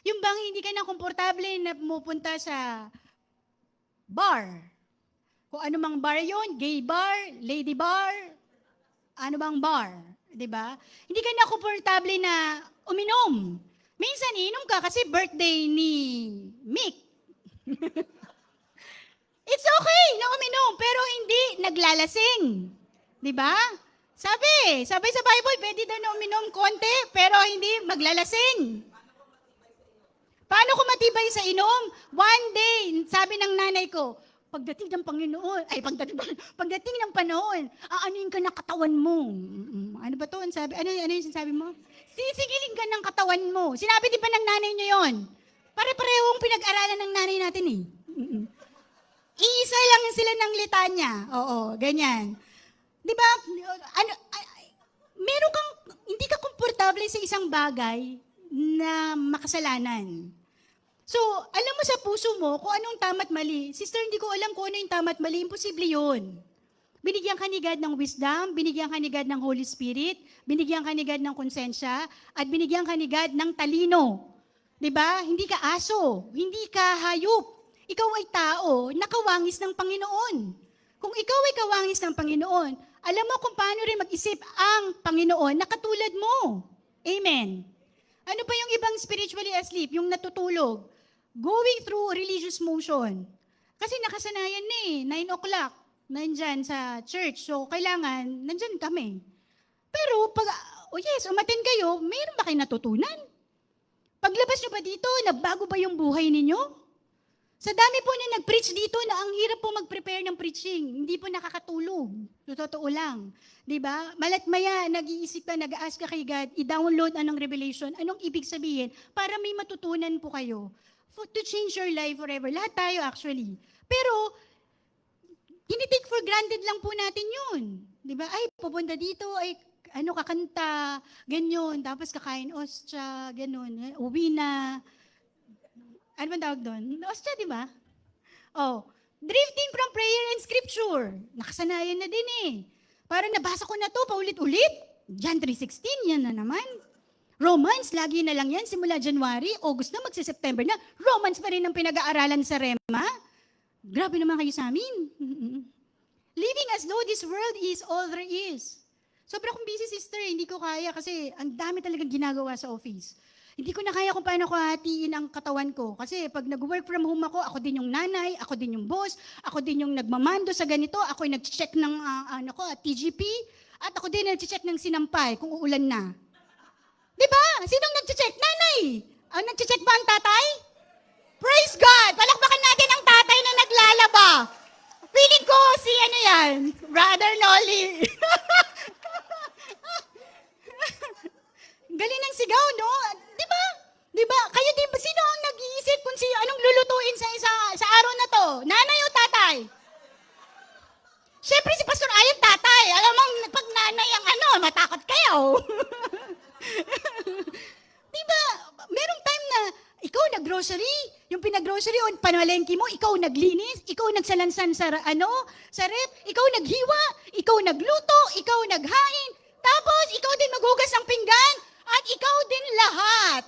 Yung bang hindi ka na komportable na pumupunta sa bar. Kung ano mang bar yon, gay bar, lady bar, ano bang bar, di ba? Hindi ka na komportable na uminom. Minsan inom ka kasi birthday ni Mick. It's okay na uminom, pero hindi naglalasing. Di ba? Sabi sa Bible, pwede daw na uminom konti, pero hindi maglalasing. Paano ko matibay sa inom? One day, sabi ng nanay ko, pagdating ng Panginoon, pagdating ng panahon, aanuin ka ng katawan mo. Ano ba to? Ano yung sinasabi mo? Sisigilin ka ng katawan mo. Sinabi di ba ng nanay niyo yon? Pare-parehong pinag-aralan ng nanay natin eh. Iisa lang sila ng litanya. Oo, ganyan. Di ba? Meron kang, hindi ka komportable sa isang bagay na makasalanan. So, alam mo sa puso mo kung anong tama't mali. Sister, hindi ko alam kung ano yung tama't mali. Imposible yun. Binigyan ka ni God ng wisdom, binigyan ka ni God ng Holy Spirit, binigyan ka ni God ng konsensya, at binigyan ka ni God ng talino. Diba? Hindi ka aso, hindi ka hayop. Ikaw ay tao, nakawangis ng Panginoon. Kung ikaw ay kawangis ng Panginoon, alam mo kung paano rin mag-isip ang Panginoon na katulad mo. Amen. Ano pa yung ibang spiritually asleep? Yung natutulog. Going through religious motion. Kasi nakasanayan na eh, 9 o'clock, nandyan sa church. So, kailangan, nandyan kami. Pero pag O yes, umaten kayo, mayroon ba kayo natutunan? Paglabas nyo ba dito, nabago ba yung buhay ninyo? Sa dami po na nag-preach dito na ang hirap po mag-prepare ng preaching. Hindi po nakakatulog. Totoo lang. Diba? Malat maya, nag-iisip ka, nag-ask ka kay God, i-download anong revelation, anong ibig sabihin, para may matutunan po kayo. To change your life forever. Lahat tayo actually. Pero, tinitake for granted lang po natin yun. Diba? Ay, pupunta dito, ay, kakanta, ganyan, tapos kakain ostya, ganun, uwi na. Ano ba tawag doon? Ostya, di ba? Oh, drifting from prayer and scripture. Nakasanayan na din eh. Parang nabasa ko na to, paulit-ulit. John 3:16, yan na naman. Romans, lagi na lang yan, simula January, August na, magsi-September na. Romans pa rin ang pinag-aaralan sa Rema. Grabe naman kayo sa amin. Living as though this world is all there is. Sobra kong busy, sister, hindi ko kaya kasi ang dami talagang ginagawa sa office. Hindi ko na kaya kung paano ko hatiin ang katawan ko. Kasi pag nag-work from home ako din yung nanay, ako din yung boss, ako din yung nagmamando sa ganito, ako yung nag-check ng TGP, at ako din nag-check ng sinampay kung uulan na. Di ba? Sinong nag-check? Nanay! Ang nag-check ba ang tatay? Praise God! Palakpakan natin ang tatay na naglalaba. Feeling ko si ano yan, Brother Nolly. Galing ng sigaw, no? Di ba? Di ba? Kayo din ba? Sino ang nag-iisip kung anong lulutuin sa araw na to? Nanay o tatay? Siyempre si Pastor Ayon tatay. Alam mo, pag nanay ang matakot kayo. Di ba? Merong time na ikaw nag-grocery, yung pinag-grocery o panalengke mo, ikaw naglinis, ikaw nagsalansan sa rep, ikaw naghiwa, ikaw nagluto, ikaw naghain, tapos ikaw din maghugas ng pinggan, at ikaw din lahat.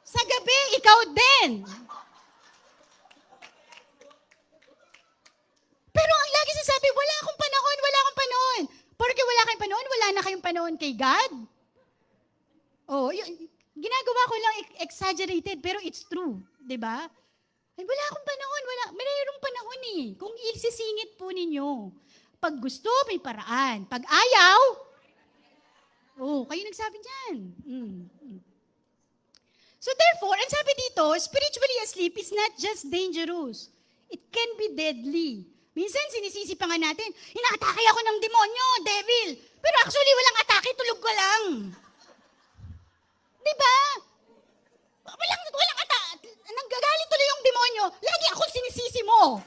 Sa gabi, ikaw din. Pero ang lagi sasabi, wala akong panahon, wala akong panahon. Porque wala kayong panahon, wala na kayong panahon kay God. Oh, ginagawa ko lang exaggerated, pero it's true. Diba? Ay, wala akong panahon, mayroong panahon eh. Kung isisingit po ninyo. Pag gusto, may paraan. Pag ayaw, kayo nagsabi dyan. So therefore, ang sabi dito, spiritually asleep is not just dangerous. It can be deadly. Minsan sinisisi pa nga natin, inaatake ako ng demonyo, devil. Pero actually, walang atake, tulog ko lang. Diba? Walang atake. Nanggagalit tuloy yung demonyo, lagi akong sinisisi mo.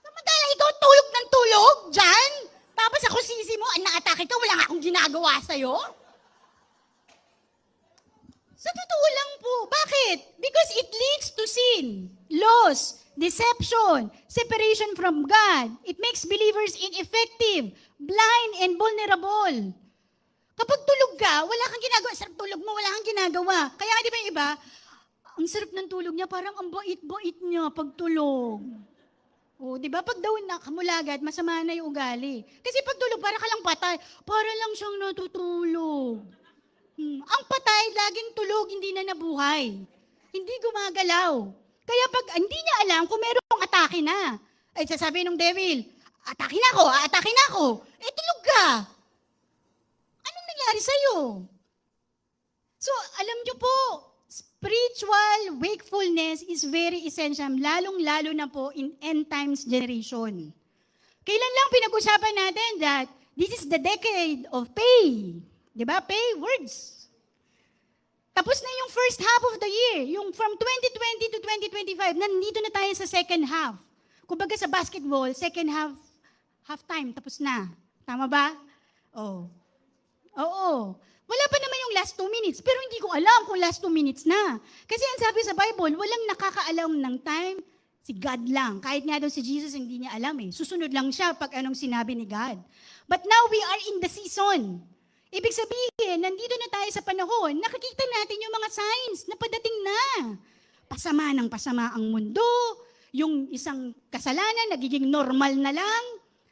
Samantala, ikaw tulog ng tulog, dyan. Tapos ako sisi mo, naatake ka, wala nga akong ginagawa sa'yo. Sa totoo lang po. Bakit? Because it leads to sin, loss, deception, separation from God. It makes believers ineffective, blind, and vulnerable. Kapag tulog ka, wala kang ginagawa. Sarap tulog mo, wala kang ginagawa. Kaya di ba yung iba, ang sarap ng tulog niya, parang ang bait-bait niya pag tulog. Di ba? Pag daw nakamulagat, masama na yung ugali. Kasi pag tulog, para ka lang patay. Para lang siyang natutulog. Ang patay, laging tulog, hindi na nabuhay. Hindi gumagalaw. Kaya pag hindi niya alam kung merong atake na, ay sasabihin ng devil, atake na ako. Tulog ka. Anong nangyari sa'yo? So, alam niyo po, spiritual wakefulness is very essential, lalong-lalo na po in end times generation. Kailan lang pinag-usapan natin that this is the decade of pay. Diba? Pay words. Tapos na yung first half of the year. Yung from 2020 to 2025, nandito na tayo sa second half. Kumbaga sa basketball, second half time, tapos na. Tama ba? Oo. Wala pa naman yung last 2 minutes, pero hindi ko alam kung last 2 minutes na. Kasi ang sabi sa Bible, walang nakakaalam ng time, si God lang. Kahit nga daw si Jesus, hindi niya alam eh. Susunod lang siya pag anong sinabi ni God. But now we are in the season. Ibig sabihin, nandito na tayo sa panahon, nakikita natin yung mga signs na padating na. Pasama ng pasama ang mundo, yung isang kasalanan nagiging normal na lang.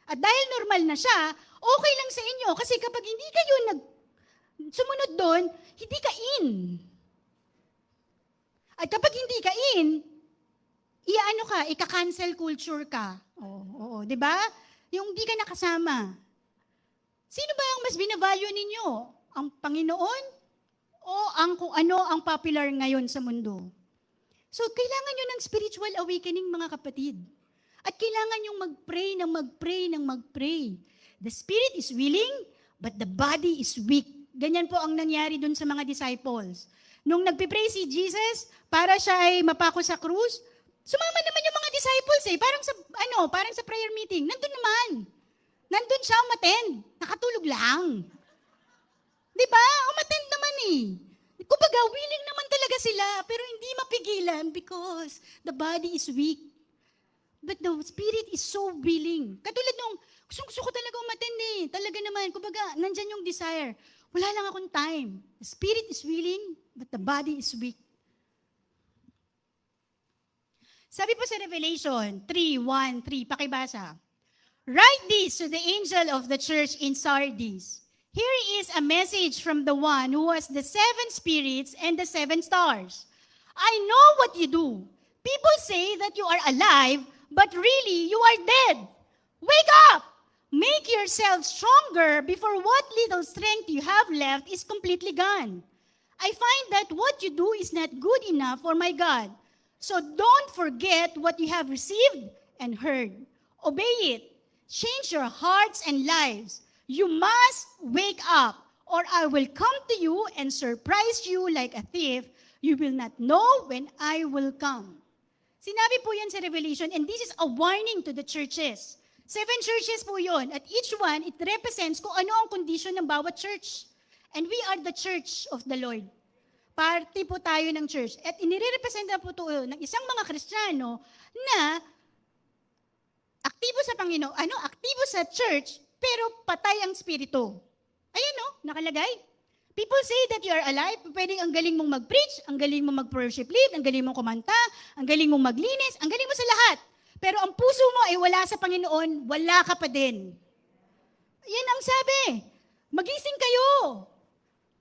At dahil normal na siya, okay lang sa inyo. Kasi kapag hindi kayo sumunod doon, hindi ka in. At kapag hindi ka in, ika-cancel culture ka. Oo, di ba? Yung hindi ka nakasama. Sino ba ang mas binavalue ninyo? Ang Panginoon o ang kung ano ang popular ngayon sa mundo? So, kailangan nyo ng spiritual awakening, mga kapatid. At kailangan nyo mag-pray ng mag-pray ng mag-pray. The spirit is willing, but the body is weak. Ganyan po ang nangyari dun sa mga disciples. Nung nagpipray si Jesus para siya ay mapako sa krus, sumama naman yung mga disciples parang sa prayer meeting. Nandun naman. Nandun siya umattend. Nakatulog lang. Di ba? Umattend naman eh. Kumbaga, willing naman talaga sila, pero hindi mapigilan because the body is weak. But the spirit is so willing. Katulad nung, gusto ko talaga umattend eh. Talaga naman, kumbaga, nandyan yung desire. Wala lang akong time. The spirit is willing, but the body is weak. Sabi po sa Revelation 3:1-3, pakibasa. Write this to the angel of the church in Sardis. Here is a message from the one who has the 7 spirits and the 7 stars. I know what you do. People say that you are alive, but really you are dead. Wake up! Make yourself stronger before what little strength you have left is completely gone. I find that what you do is not good enough for my God. So don't forget what you have received and heard. Obey it. Change your hearts and lives. You must wake up, or I will come to you and surprise you like a thief. You will not know when I will come. Sinabi po yan sa Revelation, and this is a warning to the churches. 7 churches po yun, at each one, it represents kung ano ang condition ng bawat church. And we are the church of the Lord. Party po tayo ng church. At inirepresent na po ito ng isang mga Kristiyano na aktibo sa Panginoon, aktibo sa church, pero patay ang spirito. Ayan nakalagay. People say that you are alive, pwedeng ang galing mong mag-preach, ang galing mong mag-worship lead, ang galing mong kumanta, ang galing mong maglinis, ang galing mo sa lahat. Pero ang puso mo ay wala sa Panginoon, wala ka pa din. Yan ang sabi. Magising kayo.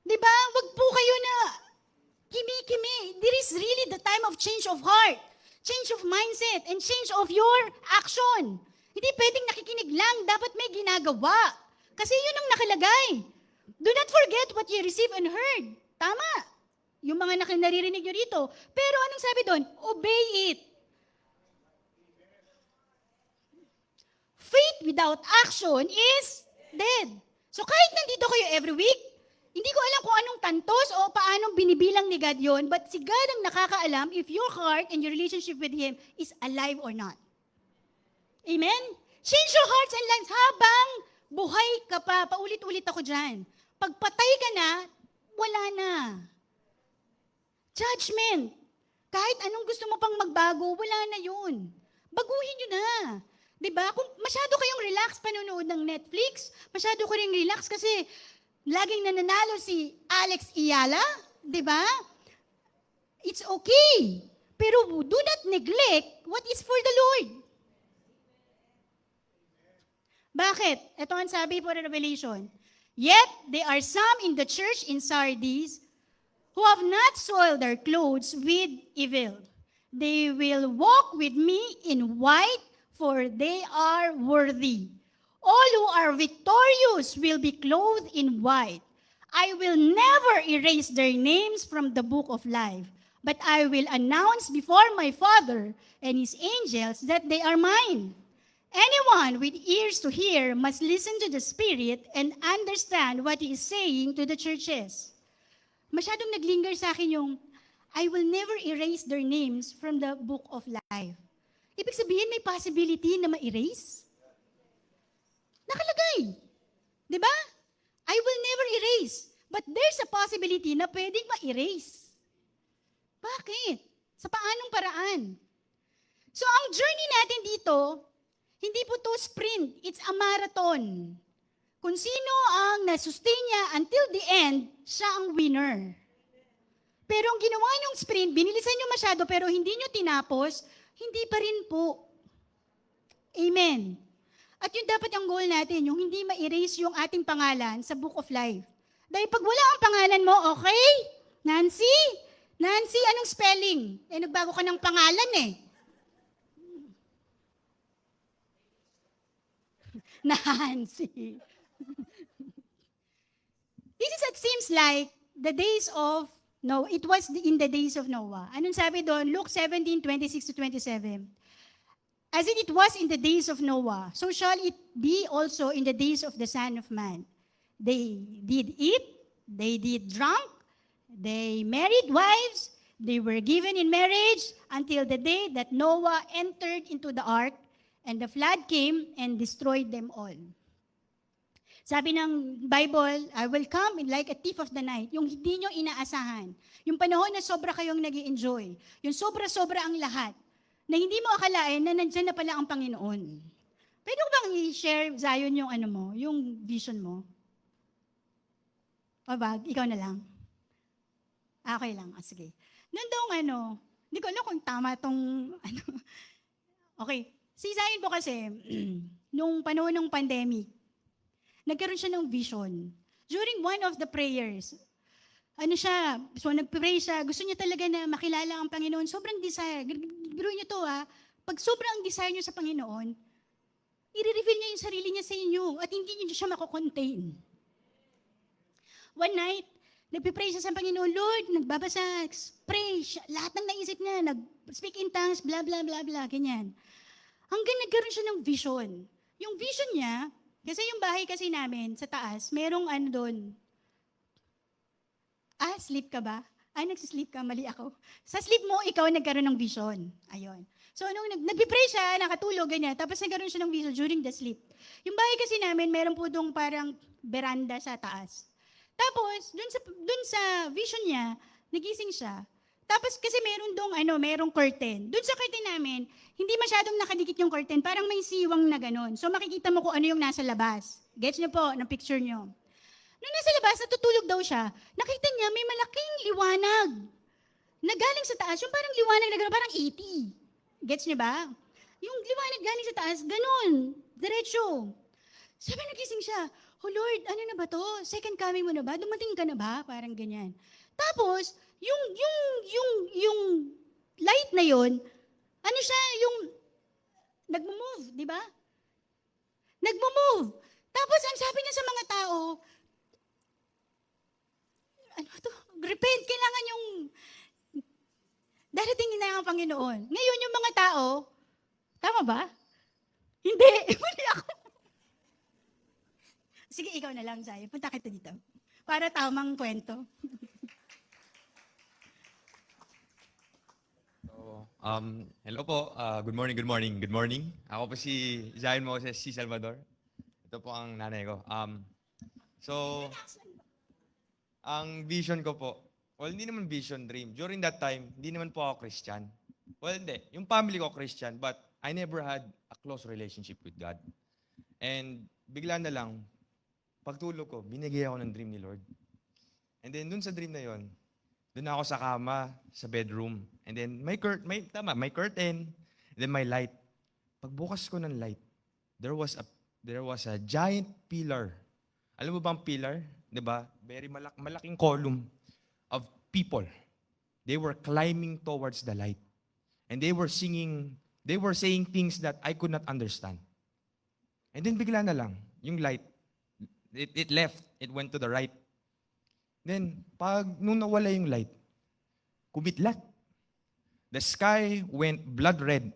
Diba? Wag po kayo na kimi-kimi. There is really the time of change of heart, change of mindset, and change of your action. Hindi pwedeng nakikinig lang, dapat may ginagawa. Kasi yun ang nakalagay. Do not forget what you received and heard. Tama. Yung mga naririnig nyo rito. Pero anong sabi doon? Obey it. Faith without action is dead. So kahit nandito kayo every week, hindi ko alam kung anong tantos o paanong binibilang ni God yun, but si God ang nakakaalam if your heart and your relationship with Him is alive or not. Amen? Change your hearts and lives habang buhay ka pa. Paulit-ulit ako dyan. Pag patay ka na, wala na. Judgment. Kahit anong gusto mo pang magbago, wala na yun. Baguhin nyo na. Diba? Kung masyado kayong relax panonood ng Netflix, masyado ko rin relax kasi laging nananalo si Alex Iyala, diba? It's okay. Pero do not neglect what is for the Lord. Bakit? Ito ang sabi po ng Revelation. Yet, there are some in the church in Sardis who have not soiled their clothes with evil. They will walk with me in white, for they are worthy. All who are victorious will be clothed in white. I will never erase their names from the book of life, but I will announce before my Father and His angels that they are mine. Anyone with ears to hear must listen to the Spirit and understand what He is saying to the churches. Masyadong naglinger sa akin yung, I will never erase their names from the book of life. Ibig sabihin, may possibility na ma-erase? Nakalagay. Di ba? I will never erase. But there's a possibility na pwedeng ma-erase. Bakit? Sa paanong paraan? So, ang journey natin dito, hindi po to sprint, it's a marathon. Kung sino ang nasustain niya until the end, siya ang winner. Pero ang ginawa niyong sprint, binilisan niyo masyado pero hindi niyo tinapos, hindi pa rin po. Amen. At yun dapat ang goal natin, yung hindi ma-erase yung ating pangalan sa Book of Life. Dahil pag wala ang pangalan mo, okay? Nancy? Nancy, anong spelling? Nagbago ka ng pangalan eh. Nancy. seems like the days of no, it was in the days of Noah. Anong sabi doon? Luke 17:26-27. As it was in the days of Noah, so shall it be also in the days of the Son of Man. They did eat, they did drunk, they married wives, they were given in marriage until the day that Noah entered into the ark, and the flood came and destroyed them all. Sabi ng Bible, I will come in like a thief of the night. Yung hindi nyo inaasahan. Yung panahon na sobra kayong nag-i-enjoy. Yung sobra-sobra ang lahat. Na hindi mo akalain na nandyan na pala ang Panginoon. Pwede ko bang i-share, Zion, yung ano mo, yung vision mo? O ba, ikaw na lang? Okay lang, sige. Nandong hindi ko alam kung tama tong Okay, si Zion po kasi, nung panahon ng pandemic, nagkaroon siya ng vision. During one of the prayers, nag-pray siya, gusto niya talaga na makilala ang Panginoon. Sobrang desire. Biruin niyo to pag sobrang desire niyo sa Panginoon, i-reveal niya yung sarili niya sa inyo at hindi niyo siya mako-contain. One night, nagpipray siya sa Panginoon, Lord, nagbabasa, pray, lahat ng naisip niya, nag-speak in tongues, blah, blah, blah, blah, ganyan. Hanggang nagkaroon siya ng vision. Yung vision niya, kasi yung bahay kasi namin sa taas, merong doon. Sleep ka ba? Nagsisleep ka, mali ako. Sa sleep mo, ikaw nagkaroon ng vision. Ayun. So, nung nagpipray siya, nakatulog, ganyan, tapos nagkaroon siya ng vision during the sleep. Yung bahay kasi namin, meron po doon parang veranda sa taas. Tapos, dun sa vision niya, nagising siya. Tapos kasi meron dong merong curtain. Doon sa curtain namin, hindi masyadong nakadikit yung curtain, parang may siwang na ganun. So makikita mo kung ano yung nasa labas. Gets niyo po ng picture niyo. Nung nasa labas, natutulog daw siya, nakita niya may malaking liwanag na galing sa taas. Yung parang liwanag na gano'n, parang 80. Gets niyo ba? Yung liwanag galing sa taas, ganun, diretso. Sabi, nagising siya, oh Lord, ano na ba to? Second coming mo na ba? Dumating ka na ba? Parang ganyan. Tapos, yung light na yon, yung nagmo-move, di ba? Nagmo-move. Tapos, ang sabi niya sa mga tao, repent, kailangan yung darating na ang Panginoon. Ngayon, yung mga tao, tama ba? Hindi, mali ako. Sige, ikaw na lang, Zay. Punta kita dito. Para tamang kwento. Hello po. Good morning, good morning, good morning. Ako po si Zion Moses C. Salvador. Ito po ang nanay ko. Ang vision ko po, hindi naman vision, dream. During that time, hindi naman po ako Christian. Hindi. Yung family ko Christian, but I never had a close relationship with God. And bigla na lang, pagtulog ko, binigay ako ng dream ni Lord. And then dun sa dream na yon, doon ako sa kama, sa bedroom. And then may curtain, and then my light. Pagbukas ko ng light, there was a giant pillar. Alam mo ba ang pillar? 'Di ba? Very malaking column of people. They were climbing towards the light. And they were saying things that I could not understand. And then bigla na lang, yung light, it left, it went to the right. Then, nung nawala yung light, kumitlat. The sky went blood red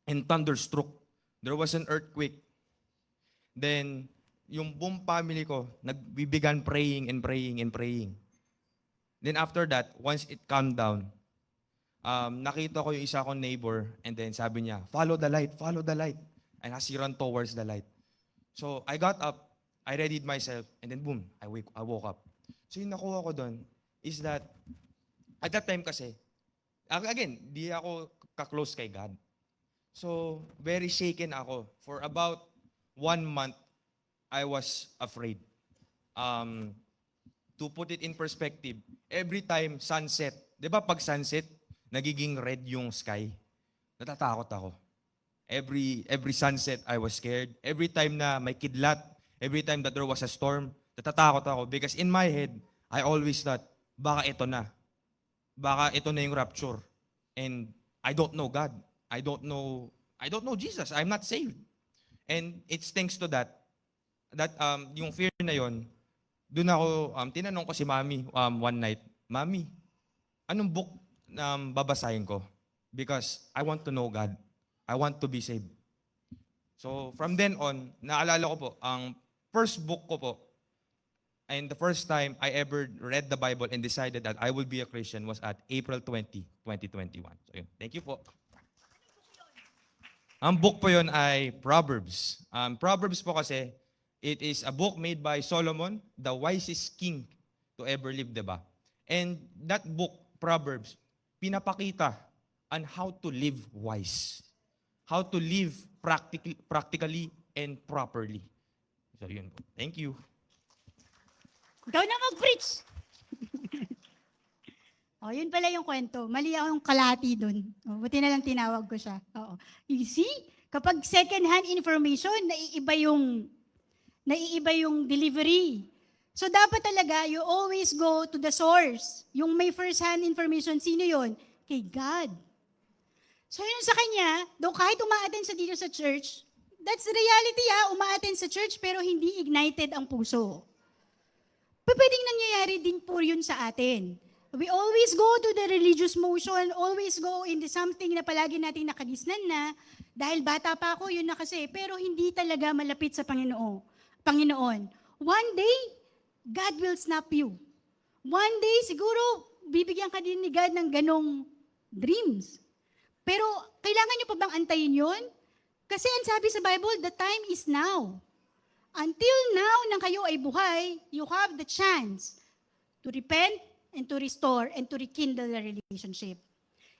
and thunderstruck. There was an earthquake. Then, yung buong family ko, nagbibigan praying and praying and praying. Then after that, once it calmed down, nakita ko yung isa kong neighbor, and then sabi niya, follow the light, follow the light. And as he ran towards the light. So, I got up, I readied myself, and then boom, I woke up. So yung nakuha ko doon is that, at that time kasi, again, di ako ka-close kay God. So, very shaken ako. For about 1 month, I was afraid. To put it in perspective, every time sunset, di ba pag sunset, nagiging red yung sky? Natatakot ako. Every sunset, I was scared. Every time na may kidlat, every time that there was a storm, natatakot ako because in my head, I always thought, baka ito na. Baka ito na yung rapture. And I don't know God. I don't know Jesus. I'm not saved. And it's thanks to that yung fear na yon, doon ako, tinanong ko si Mami one night, Mami, anong book babasahin ko? Because I want to know God. I want to be saved. So from then on, naalala ko po, ang first book ko po, and the first time I ever read the Bible and decided that I will be a Christian was at April 20, 2021. So yun, thank you po. Ang book po yun ay Proverbs. Proverbs po kasi, it is a book made by Solomon, the wisest king to ever live, diba? And that book, Proverbs, pinapakita on how to live wise. How to live practically and properly. So yun po. Thank you. Ikaw na mag-preach. Oh, yun pala yung kwento. Mali ako yung kalahati dun. Oh, buti na lang tinawag ko siya. Oo. You see? Kapag second-hand information, naiiba yung delivery. So dapat talaga, you always go to the source. Yung may first-hand information, sino yun? Kay God. So yun sa kanya, though kahit uma-attend sa dito sa church, that's the reality uma-attend sa church pero hindi ignited ang puso. Pwedeng nangyayari din po yun sa atin. We always go to the religious motion, always go into something na palagi nating nakadisnan na, dahil bata pa ako, yun na kasi, pero hindi talaga malapit sa Panginoon. One day, God will snap you. One day, siguro, bibigyan ka din ni God ng ganong dreams. Pero, kailangan nyo pa bang antayin yun? Kasi ang sabi sa Bible, the time is now. Until now, nang kayo ay buhay, you have the chance to repent and to restore and to rekindle the relationship.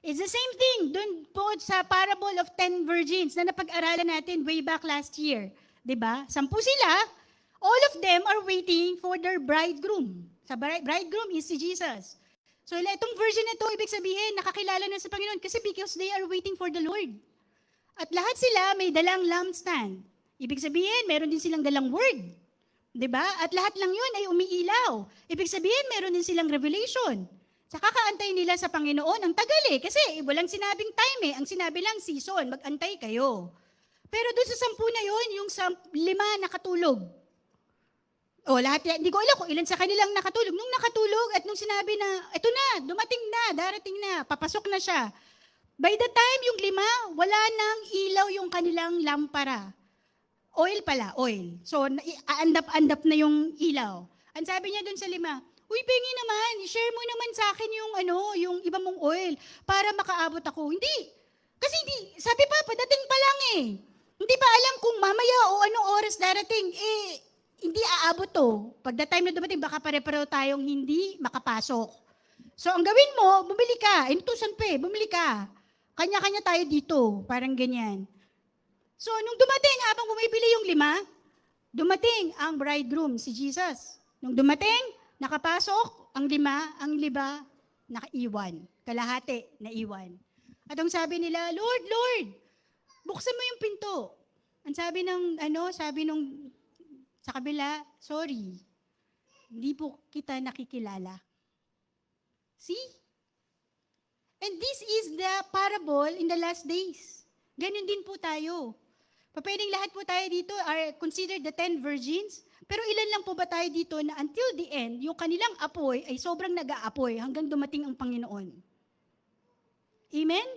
It's the same thing dun po sa parable of 10 virgins na napag-aralan natin way back last year. 'Di ba? 10 sila, all of them are waiting for their bridegroom. Sa bridegroom is si Jesus. So itong virgin na ito, ibig sabihin, nakakilala na sa Panginoon kasi because they are waiting for the Lord. At lahat sila may dalang lampstand. Ibig sabihin, meron din silang dalang word. 'Di ba? At lahat lang yun ay umiilaw. Ibig sabihin, meron din silang revelation. Sa kakaantay nila sa Panginoon, ang tagal kasi walang sinabing time Ang sinabi lang season, mag-antay kayo. Pero doon sa 10 na yun, yung 5 nakatulog. O lahat, hindi ko alam kung ilan sa kanilang nakatulog. Nung nakatulog at nung sinabi na, eto na, dumating na, darating na, papasok na siya. By the time yung 5, wala nang ilaw yung kanilang lampara. Oil pala, oil. So, aandap-andap na yung ilaw. Ang sabi niya doon sa 5, uy, pengi naman, share mo naman sa akin yung iba mong oil para makaabot ako. Hindi. Kasi hindi, sabi pa, padating pa lang Hindi pa alam kung mamaya o anong oras darating. Hindi aabot to. Pag the time na dumating, baka pare-pareho tayong hindi makapasok. So, ang gawin mo, bumili ka. Inutusan pa bumili ka. Kanya-kanya tayo dito. Parang ganyan. So, nung dumating, habang bumibili yung 5, dumating ang bridegroom, si Jesus. Nung dumating, nakapasok, ang 5, nakaiwan. Kalahati, naiwan. At ang sabi nila, Lord, Lord, buksan mo yung pinto. Ang sabi nung sa kabila, sorry, hindi po kita nakikilala. See? And this is the parable in the last days. Ganun din po tayo. Pwedeng lahat po tayo dito are considered the 10 virgins, pero ilan lang po ba tayo dito na until the end, yung kanilang apoy ay sobrang nag-aapoy hanggang dumating ang Panginoon. Amen?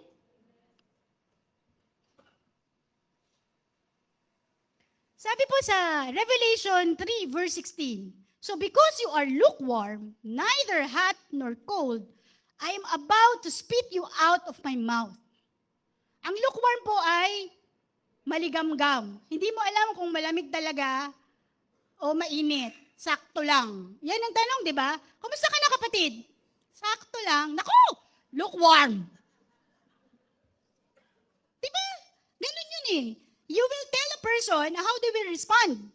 Sabi po sa Revelation 3 verse 16, so because you are lukewarm, neither hot nor cold, I am about to spit you out of my mouth. Ang lukewarm po ay maligamgam. Hindi mo alam kung malamig talaga o mainit. Sakto lang. Yan ang tanong, di ba? Kumusta ka na, kapatid? Sakto lang. Naku! Lukewarm. Di ba? Ganun yun You will tell a person how they will respond.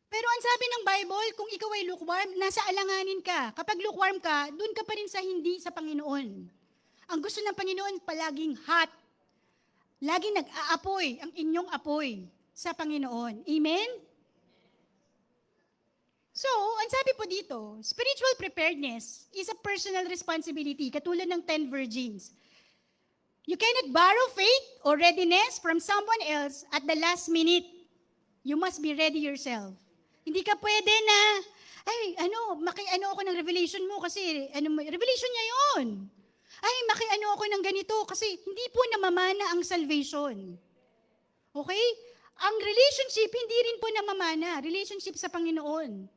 Pero ang sabi ng Bible, kung ikaw ay lukewarm, nasa alanganin ka. Kapag lukewarm ka, dun ka pa rin sa hindi sa Panginoon. Ang gusto ng Panginoon, palaging hot. Laging nag-aapoy ang inyong apoy sa Panginoon. Amen? So, ang sabi po dito, spiritual preparedness is a personal responsibility, katulad ng 10 virgins. You cannot borrow faith or readiness from someone else at the last minute. You must be ready yourself. Hindi ka pwede na, ay, maki-ano ako ng revelation mo kasi, revelation niya yon. Ay, maki-ano ako ng ganito kasi hindi po namamana ang salvation. Okay? Ang relationship, hindi rin po namamana. Relationship sa Panginoon.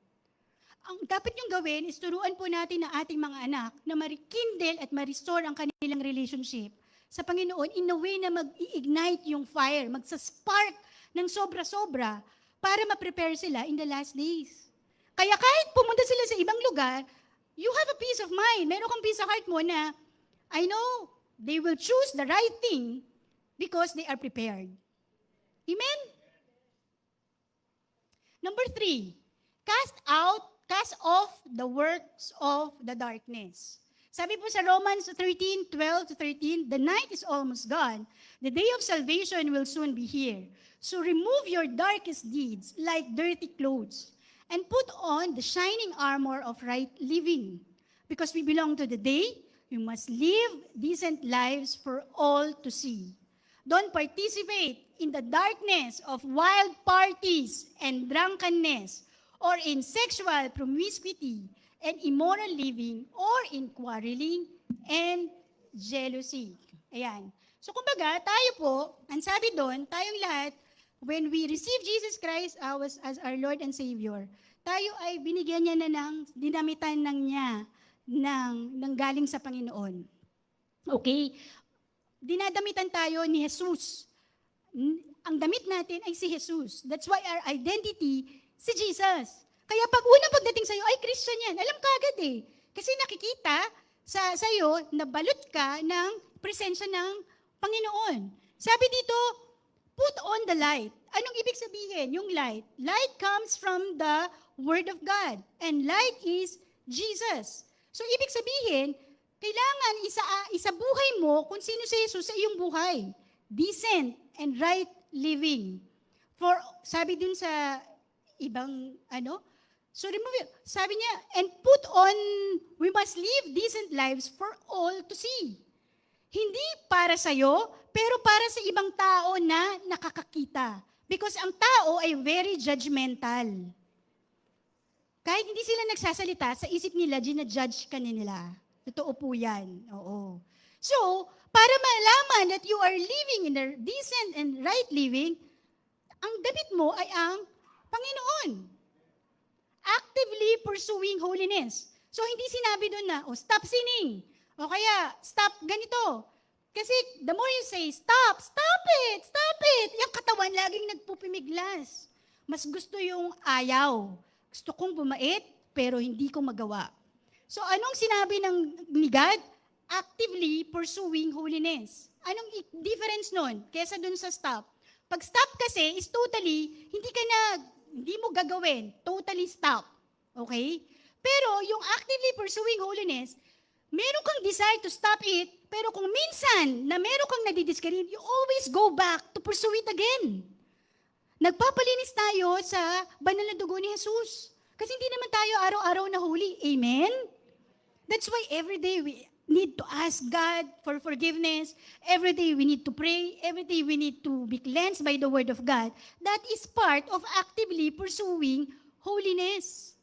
Ang dapat yung gawin is turuan po natin ang ating mga anak na ma-rekindle at ma-restore ang kanilang relationship sa Panginoon in a way na mag-ignite yung fire, magsa-spark ng sobra-sobra para ma-prepare sila in the last days. Kaya kahit pumunta sila sa ibang lugar, you have a peace of mind. Meron kang peace of heart mo na, I know they will choose the right thing because they are prepared. Amen? Number 3, cast off the works of the darkness. Sabi po sa Romans 13:12-13, the night is almost gone. The day of salvation will soon be here. So remove your darkest deeds like dirty clothes and put on the shining armor of right living. Because we belong to the day, we must live decent lives for all to see. Don't participate in the darkness of wild parties and drunkenness, or in sexual promiscuity and immoral living, or in quarreling and jealousy. Ayan. So kumbaga, tayo po, ang sabi doon, tayong lahat, when we receive Jesus Christ as our Lord and Savior, tayo ay binigyan niya na dinamitan niya ng galing sa Panginoon. Okay? Dinadamitan tayo ni Jesus. Ang damit natin ay si Jesus. That's why our identity, si Jesus. Kaya pag unang pagdating sa'yo, ay Christian yan. Alam ka agad eh. Kasi nakikita sa'yo na balot ka ng presensya ng Panginoon. Sabi dito, put on the light. Anong ibig sabihin? Yung light. Light comes from the Word of God. And light is Jesus. So ibig sabihin, kailangan isabuhay mo kung sino si Jesus sa iyong buhay. Decent and right living. For, sabi dun sa ibang, so remove it. Sabi niya, and put on, we must live decent lives for all to see. Hindi para sa'yo, pero para sa ibang tao na nakakakita. Because ang tao ay very judgmental. Kahit hindi sila nagsasalita, sa isip nila, ginajudge ka nila. Totoo po yan. Oo. So, para malaman that you are living in a decent and right living, ang damit mo ay ang Panginoon. Actively pursuing holiness. So, hindi sinabi doon na, stop sinning. O kaya, stop ganito. Kasi the more you say, stop it. Yung katawan laging nagpupimiglas. Mas gusto yung ayaw. Gusto kong bumait, pero hindi ko magawa. So anong sinabi ni God? Actively pursuing holiness. Anong difference nun kesa dun sa stop? Pag stop kasi is totally, hindi mo gagawin. Totally stop. Okay? Pero yung actively pursuing holiness, meron kang desire to stop it, pero kung minsan na meron kang nadidiscourage, you always go back to pursue it again. Nagpapalinis tayo sa banal na dugo ni Jesus. Kasi hindi naman tayo araw-araw na holy. Amen? That's why every day we need to ask God for forgiveness. Every day we need to pray. Every day we need to be cleansed by the Word of God. That is part of actively pursuing holiness.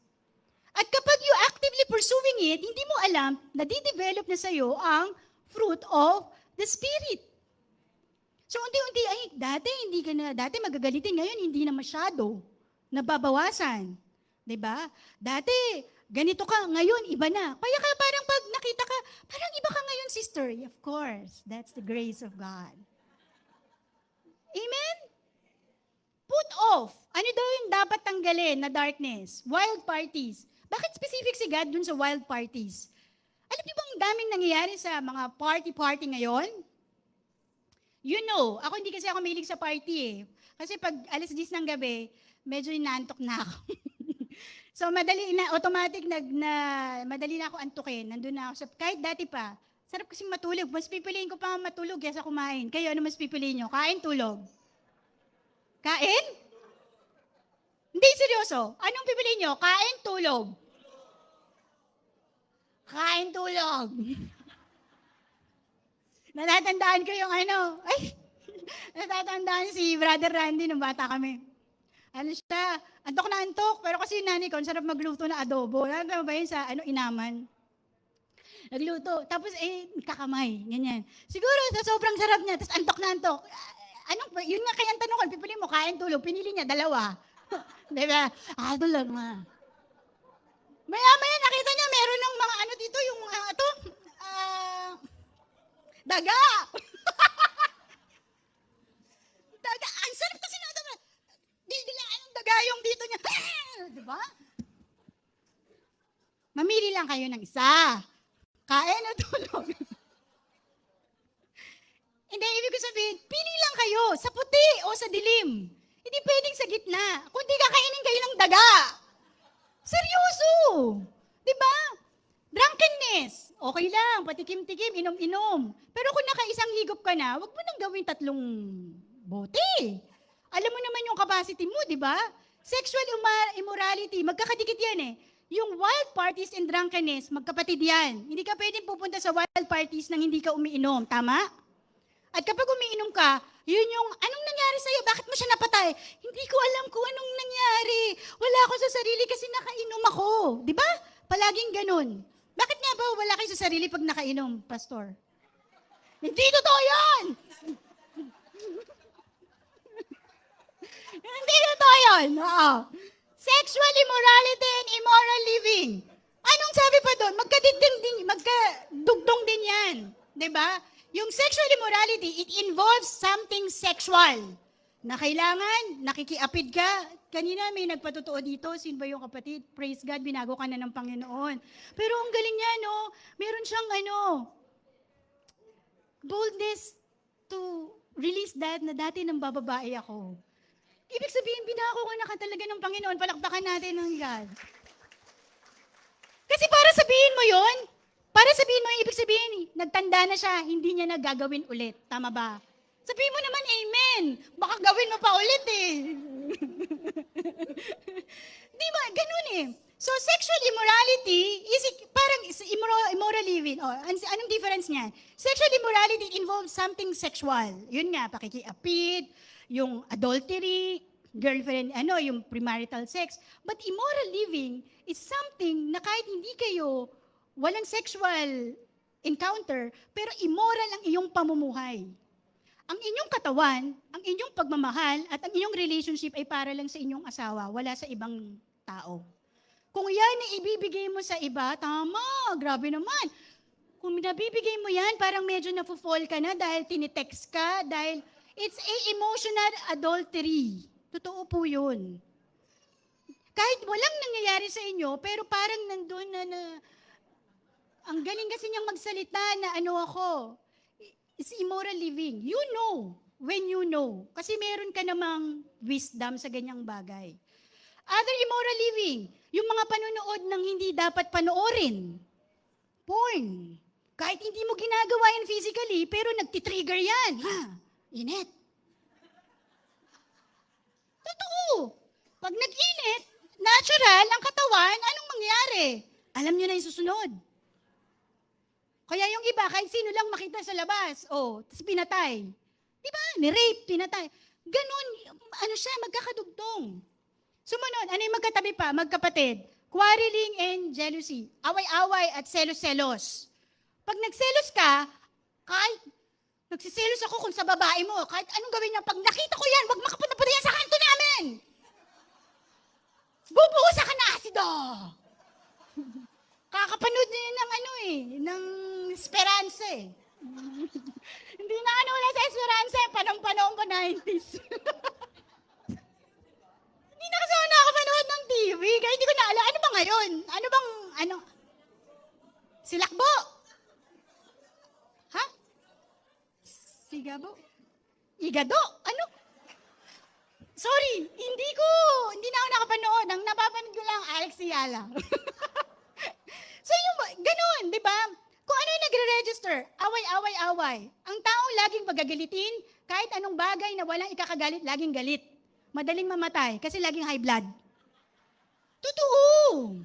At kapag you actively pursuing it, hindi mo alam na di-develop na sa'yo ang fruit of the Spirit. So unti-unti, dati magagalitin, ngayon hindi na masyado. Nababawasan. 'Di ba? Dati, ganito ka, ngayon iba na. Kaya parang pag nakita ka, parang iba ka ngayon, sister. Of course, that's the grace of God. Amen? Put off. Ano daw yung dapat tanggalin na darkness? Wild parties. Bakit specific si God dun sa wild parties? Alam niyo bang daming nangyayari sa mga party ngayon? You know, ako hindi kasi ako mahilig sa party eh. Kasi pag alas 10 ng gabi, medyo inantok na ako. So madali na ako antukin. Nandun na ako. Kahit dati pa, sarap kasing matulog. Mas pipiliin ko pa matulog kaysa kumain. Kayo, ano mas pipiliin nyo? Kain, tulog? Kain? Hindi, seryoso. Anong pipiliin nyo? Kain, tulog? Kain, tulog. Natatandaan ko yung natatandaan si Brother Randy nung bata kami. Antok na antok, pero kasi yung nanay ko, ang sarap magluto na adobo. Alam mo ba yun sa inaman? Nagluto. Tapos kakamay, ganyan. Siguro sa sobrang sarap niya, tapos antok na antok. Yun nga kaya ang tanong ko, pipili mo, kain tulog. Pinili niya, 2. Diba? Tulog na. Maya-maya nakita niya, meron ng mga dito, yung daga. Daga. Ang sarap kasi na daga. Didilaan ng daga yung dito niya. Diba? Mamili lang kayo ng isa. Kain o tulog. Hindi, ibig ko sabihin, pili lang kayo sa puti o sa dilim. Hindi pwedeng sa gitna. Kung di kakainin kayo ng daga. Seryoso. Diba? Drunkenness. Okay lang, patikim-tikim, inom-inom. Pero kung nakaisang higop ka na, wag mo nang gawin 3 bote. Alam mo naman yung capacity mo, di ba? Sexual immorality, magkakadikit yan eh. Yung wild parties and drunkenness, magkapatid yan. Hindi ka pwedeng pupunta sa wild parties nang hindi ka umiinom, tama? At kapag umiinom ka, yun yung, anong nangyari sa'yo? Bakit mo siya napatay? Hindi ko alam kung anong nangyari. Wala ako sa sarili kasi nakainom ako. Di ba? Palaging ganun. Bakit nga ba wala kayo sa sarili pag nakainom, Pastor? Hindi totoo yun! Hindi totoo yun. Oo. Sexual immorality and immoral living. Anong sabi pa doon? Magkadugtong din yan. Diba? Yung sexual immorality, it involves something sexual. Na kailangan, nakikiapid ka. Kanina may nagpatotoo dito. Sino ba yung kapatid? Praise God, binago ka na ng Panginoon. Pero ang galing niya, no? Meron siyang boldness to release that na dati nang bababae ako. Ibig sabihin, binako ka na talaga ng Panginoon. Palakpakan natin ng God. Kasi para sabihin mo yon, ibig sabihin, nagtanda na siya, hindi niya nagagawin ulit. Tama ba? Sabihin mo naman, amen. Baka gawin mo pa ulit eh. Di ba? Ganun eh. So, sexual immorality is parang immoral living. Anong difference niya? Sexual immorality involves something sexual. Yun nga, pakikiapid, yung adultery, girlfriend, yung premarital sex. But immoral living is something na kahit hindi kayo walang sexual encounter, pero immoral ang iyong pamumuhay. Ang inyong katawan, ang inyong pagmamahal, at ang inyong relationship ay para lang sa inyong asawa, wala sa ibang tao. Kung yan ay ibibigay mo sa iba, tama, grabe naman. Kung nabibigay mo yan, parang medyo na-fall ka na dahil tinitext ka, dahil it's a emotional adultery. Totoo po yun. Kahit walang nangyayari sa inyo, pero parang nandun na ang galing kasi niyang magsalita na ako, it's immoral living. You know when you know. Kasi meron ka namang wisdom sa ganyang bagay. Other immoral living, yung mga panonood ng hindi dapat panoorin. Porn. Kahit hindi mo ginagawa yan physically, pero nagtitrigger yan. Init. Totoo. Pag nag-init, natural ang katawan, anong mangyayari? Alam nyo na yung susunod. Kaya yung iba, kahit sino lang makita sa labas, tapos pinatay. Diba? Ni-rape, pinatay. Ganun, siya, magkakadugtong. Sumunod, ano yung magkatabi pa, magkapatid? Quarreling and jealousy. Away-away at selos-selos. Pag nagselos ka, kahit nagsiselos ako kung sa babae mo, kahit anong gawin niya, pag nakita ko yan, wag makapunta yan sa kanto namin! Bubuhusa ka na asido! Kakapanood niya ng Esperanza eh. Hindi na wala sa Esperanza eh, panong-panong pa 90s. Hindi na kasi ako nakapanood ng TV, kaya hindi ko na alam. Ano ba ngayon? Silakbo? Ha? Sigabo? Igado? Ano? Sorry, hindi na ako nakapanood. Ang napapanood ko lang, Alex Ayala. So yung, ganun, di ba? Kung ano yung nagre-register, away. Ang taong laging pagagalitin, kahit anong bagay na walang ikakagalit, laging galit. Madaling mamatay, kasi laging high blood. Totoo!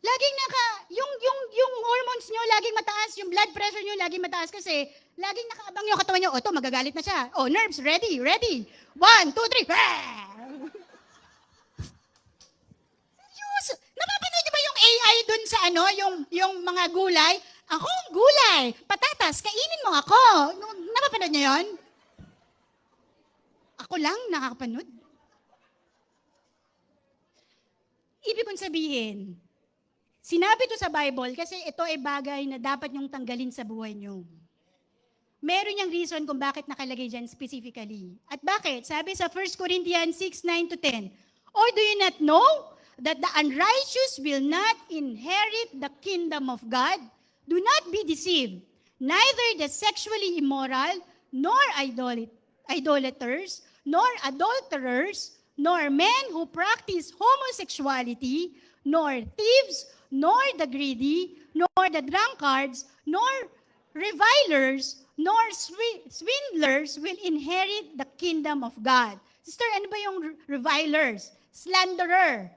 Laging yung hormones nyo laging mataas, yung blood pressure nyo laging mataas kasi laging nakaabang yung katawan nyo, magagalit na siya. Nerves, ready. 1, 2, 3. sa yung mga gulay, ako gulay, patatas, kainin mo ako. Napapanood niyo yon? Ako lang nakakapanood. Ibig kong sabihin, sinabi ito sa Bible kasi ito ay bagay na dapat niyong tanggalin sa buhay niyo. Meron niyang reason kung bakit nakalagay dyan specifically. At bakit? Sabi sa 1 Corinthians 6:9-10, or do you not know that the unrighteous will not inherit the kingdom of God? Do not be deceived. Neither the sexually immoral, nor idolaters, nor adulterers, nor men who practice homosexuality, nor thieves, nor the greedy, nor the drunkards, nor revilers, nor swindlers will inherit the kingdom of God. Sister, ano ba yung revilers? Slanderer.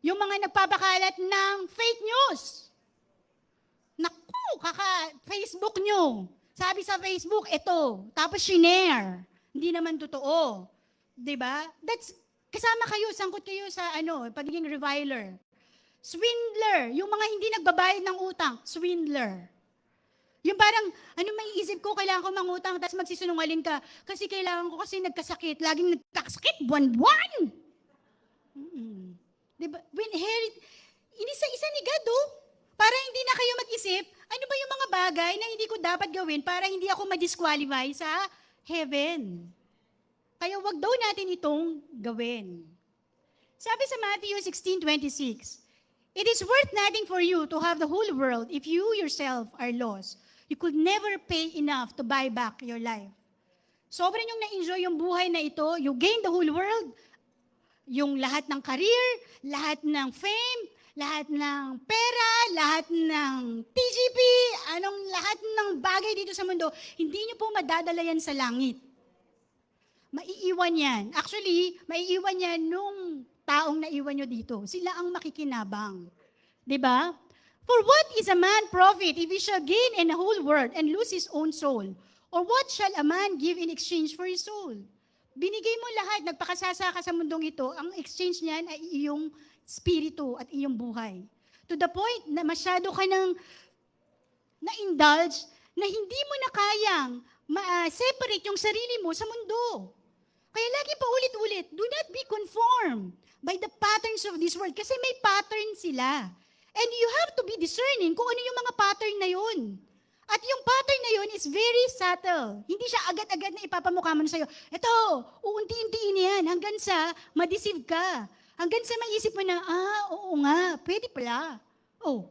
Yung mga nagpapakalat ng fake news. Naku, Facebook nyo. Sabi sa Facebook, ito. Tapos shinare. Hindi naman totoo. 'Di ba? That's, kasama kayo, sangkot kayo sa pagiging reviler. Swindler. Yung mga hindi nagbabayad ng utang. Swindler. Yung parang, may isip ko, kailangan ko mangutang, tapos magsisinungaling ka. Kasi kailangan ko kasi nagkasakit. Laging nagkasakit, buwan-buwan. Diba? Inherit, inisa-isa ni God, para hindi na kayo mag-isip, ano ba yung mga bagay na hindi ko dapat gawin para hindi ako ma-disqualify sa heaven. Kaya wag daw natin itong gawin. Sabi sa Matthew 16:26, it is worth nothing for you to have the whole world if you yourself are lost. You could never pay enough to buy back your life. Sobrang yung na-enjoy yung buhay na ito, you gain the whole world. Yung lahat ng career, lahat ng fame, lahat ng pera, lahat ng TGP, lahat ng bagay dito sa mundo, hindi nyo po madadala yan sa langit. Maiiwan yan. Actually, maiiwan yan nung taong naiwan nyo dito. Sila ang makikinabang. 'Di ba? For what is a man profit if he shall gain in the whole world and lose his own soul? Or what shall a man give in exchange for his soul? Binigay mo lahat, nagpakasasa ka sa mundong ito, ang exchange niyan ay iyong spirito at iyong buhay. To the point na masyado ka nang na-indulge na hindi mo na kayang separate yung sarili mo sa mundo. Kaya lagi pa ulit-ulit, do not be conformed by the patterns of this world kasi may pattern sila. And you have to be discerning kung ano yung mga pattern na yun. At yung pattern na yun is very subtle. Hindi siya agad-agad na ipapamukha mo sa'yo. Ito, uunti-untiin yan hanggang sa ma-deceive ka. Hanggang sa maisip mo na, oo nga, pwede pala. Oh,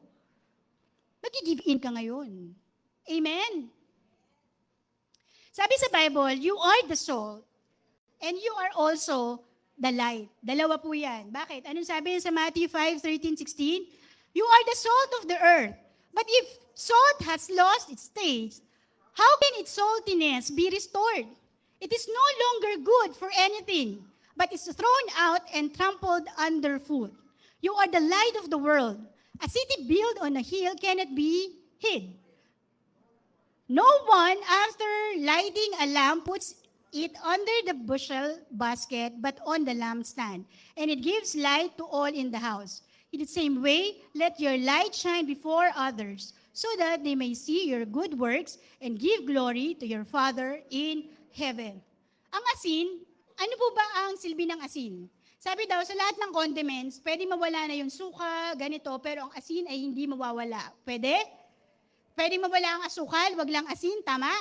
nag-give in ka ngayon. Amen? Sabi sa Bible, you are the salt and you are also the light. Dalawa po yan. Bakit? Anong sabi sa Matthew 5:13-16? You are the salt of the earth. But if salt has lost its taste, how can its saltiness be restored? It is no longer good for anything, but is thrown out and trampled underfoot. You are the light of the world. A city built on a hill cannot be hid. No one, after lighting a lamp, puts it under the bushel basket, but on the lampstand, and it gives light to all in the house. In the same way, let your light shine before others, so that they may see your good works and give glory to your Father in heaven. Ang asin, ano po ba ang silbi ng asin? Sabi daw, sa lahat ng condiments, pwede mawala na yung suka, ganito, pero ang asin ay hindi mawawala. Pwede? Pwede mawala ang asukal, wag lang asin, tama?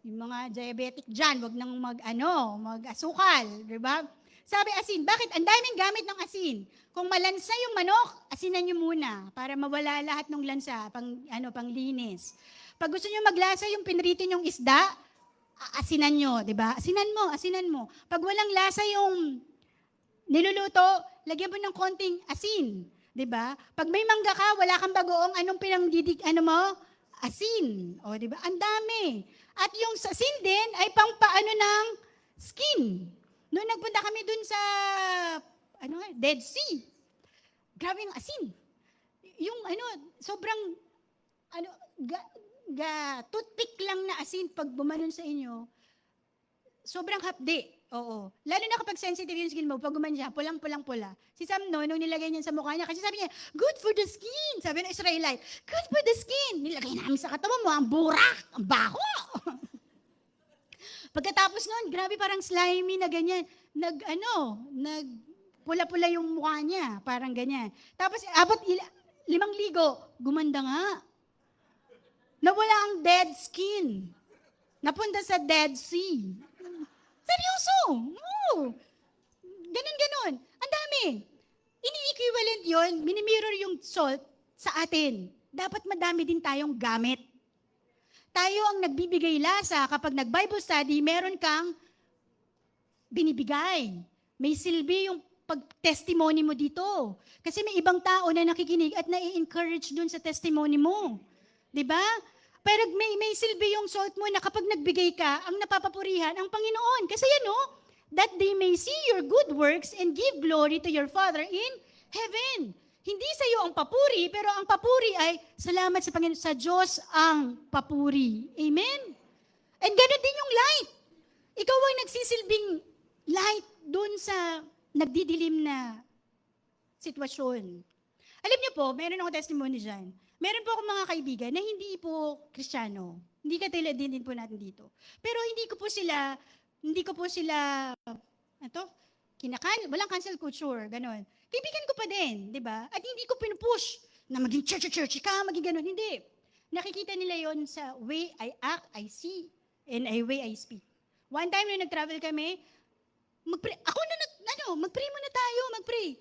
Yung mga diabetic dyan, wag nang mag-asukal, di ba? Sabi asin, bakit? Ang daming gamit ng asin. Kung malansa yung manok, asinan nyo muna para mawala lahat ng lansa, panglinis. Pag gusto nyo maglasa yung pinrito nyong isda, asinan nyo, di ba? Asinan mo. Pag walang lasa yung niluluto, lagyan mo ng konting asin, di ba? Pag may mangga ka, wala kang bagoong, anong asin. O, di ba? Ang dami. At yung asin din ay pangpaano ng skin. Noong nagpunta kami dun sa Dead Sea. Grabe yung asin. Yung sobrang toothpick lang na asin pag bumanon sa inyo, sobrang hapdi. Oo. Lalo na kapag sensitive yung skin mo, pag siya, pulang-pulang-pula. Si Sam, no, nung nilagay niya sa mukha niya, kasi sabi niya, good for the skin. Sabi ng Israelite, good for the skin. Nilagay namin sa katawan mo, ang burak, ang baho. Pagkatapos nun, grabe parang slimy na ganyan. Pula-pula yung mukha niya, parang ganyan. Tapos, 5 ligo, gumanda nga. Nawala ang dead skin. Napunta sa Dead Sea. Seryoso! Oo. Ganon. Ang dami. Ini-equivalent yun, minimirror yung salt sa atin. Dapat madami din tayong gamit. Tayo ang nagbibigay lasa kapag nag-Bible study, meron kang binibigay. May silbi yung pag-testimony mo dito. Kasi may ibang tao na nakikinig at na-encourage dun sa testimony mo. 'Di ba? Pero may silbi yung salt mo na kapag nagbigay ka, ang napapapurihan ang Panginoon. Kasi that they may see your good works and give glory to your Father in heaven. Hindi sa iyo ang papuri, pero ang papuri ay salamat sa Panginoon, sa Diyos ang papuri. Amen? And ganoon din yung light. Ikaw ay nagsisilbing light dun sa nagdidilim na sitwasyon. Alam niyo po, meron akong testimony dyan. Meron po akong mga kaibigan na hindi po Kristiyano. Hindi katulad din po natin dito. Pero hindi ko po sila, walang cancel culture, gano'n. Kaibigan ko pa din, di ba? At hindi ko pinupush na maging church ka, maging gano'n. Hindi. Nakikita nila yon sa way I act, I see, and the way I speak. One time na nag-travel kami, magpray muna tayo, magpray.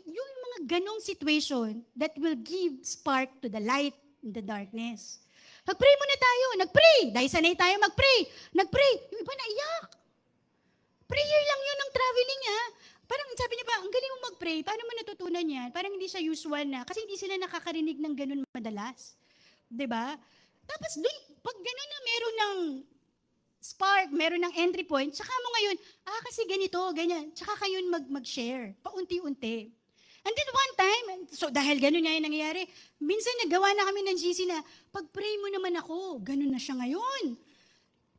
Yung mga ganong situation that will give spark to the light in the darkness. Magpray muna tayo, nagpray. Dahil sanay tayo magpray. Nagpray. Yung iba naiyak. Prayer lang yun ng traveling ha. Parang sabi niya pa, ang galing mo magpray, paano mo natutunan yan? Parang hindi siya usual na, kasi hindi sila nakakarinig ng ganun madalas. 'Di ba? Tapos pag ganun na meron ng spark, meron ng entry point, tsaka mo ngayon, kasi ganito, ganyan, tsaka kayo mag-share, paunti-unti. And then one time, so dahil ganun nga yung nangyayari, minsan nagawa na kami ng GC na, pag-pray mo naman ako, ganun na siya ngayon.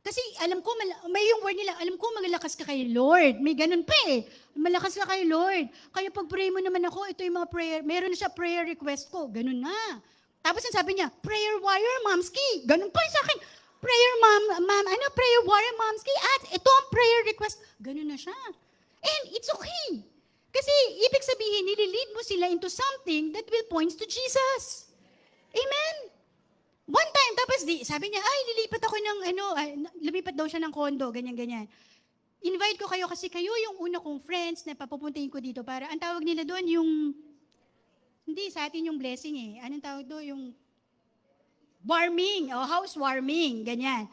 Kasi alam ko, may yung word nila, alam ko maglakas ka kay Lord. May ganun pa eh. Malakas ka kay Lord. Kaya pag-pray mo naman ako, ito yung mga prayer, meron na siya prayer request ko, ganun na. Tapos sabi niya, prayer warrior, Momski. Ganun pa sa akin. Prayer warrior, Momski. At ito ang prayer request. Ganun na siya. And it's okay. Kasi ibig sabihin, nililid mo sila into something that will point to Jesus. Amen? One time, tapos sabi niya, lilipat ako ng lumipat daw siya ng condo, ganyan-ganyan. Invite ko kayo kasi kayo yung una kong friends na papupuntahin ko dito para, ang tawag nila doon yung, hindi sa atin yung blessing eh. Anong tawag doon? Yung warming, housewarming, ganyan.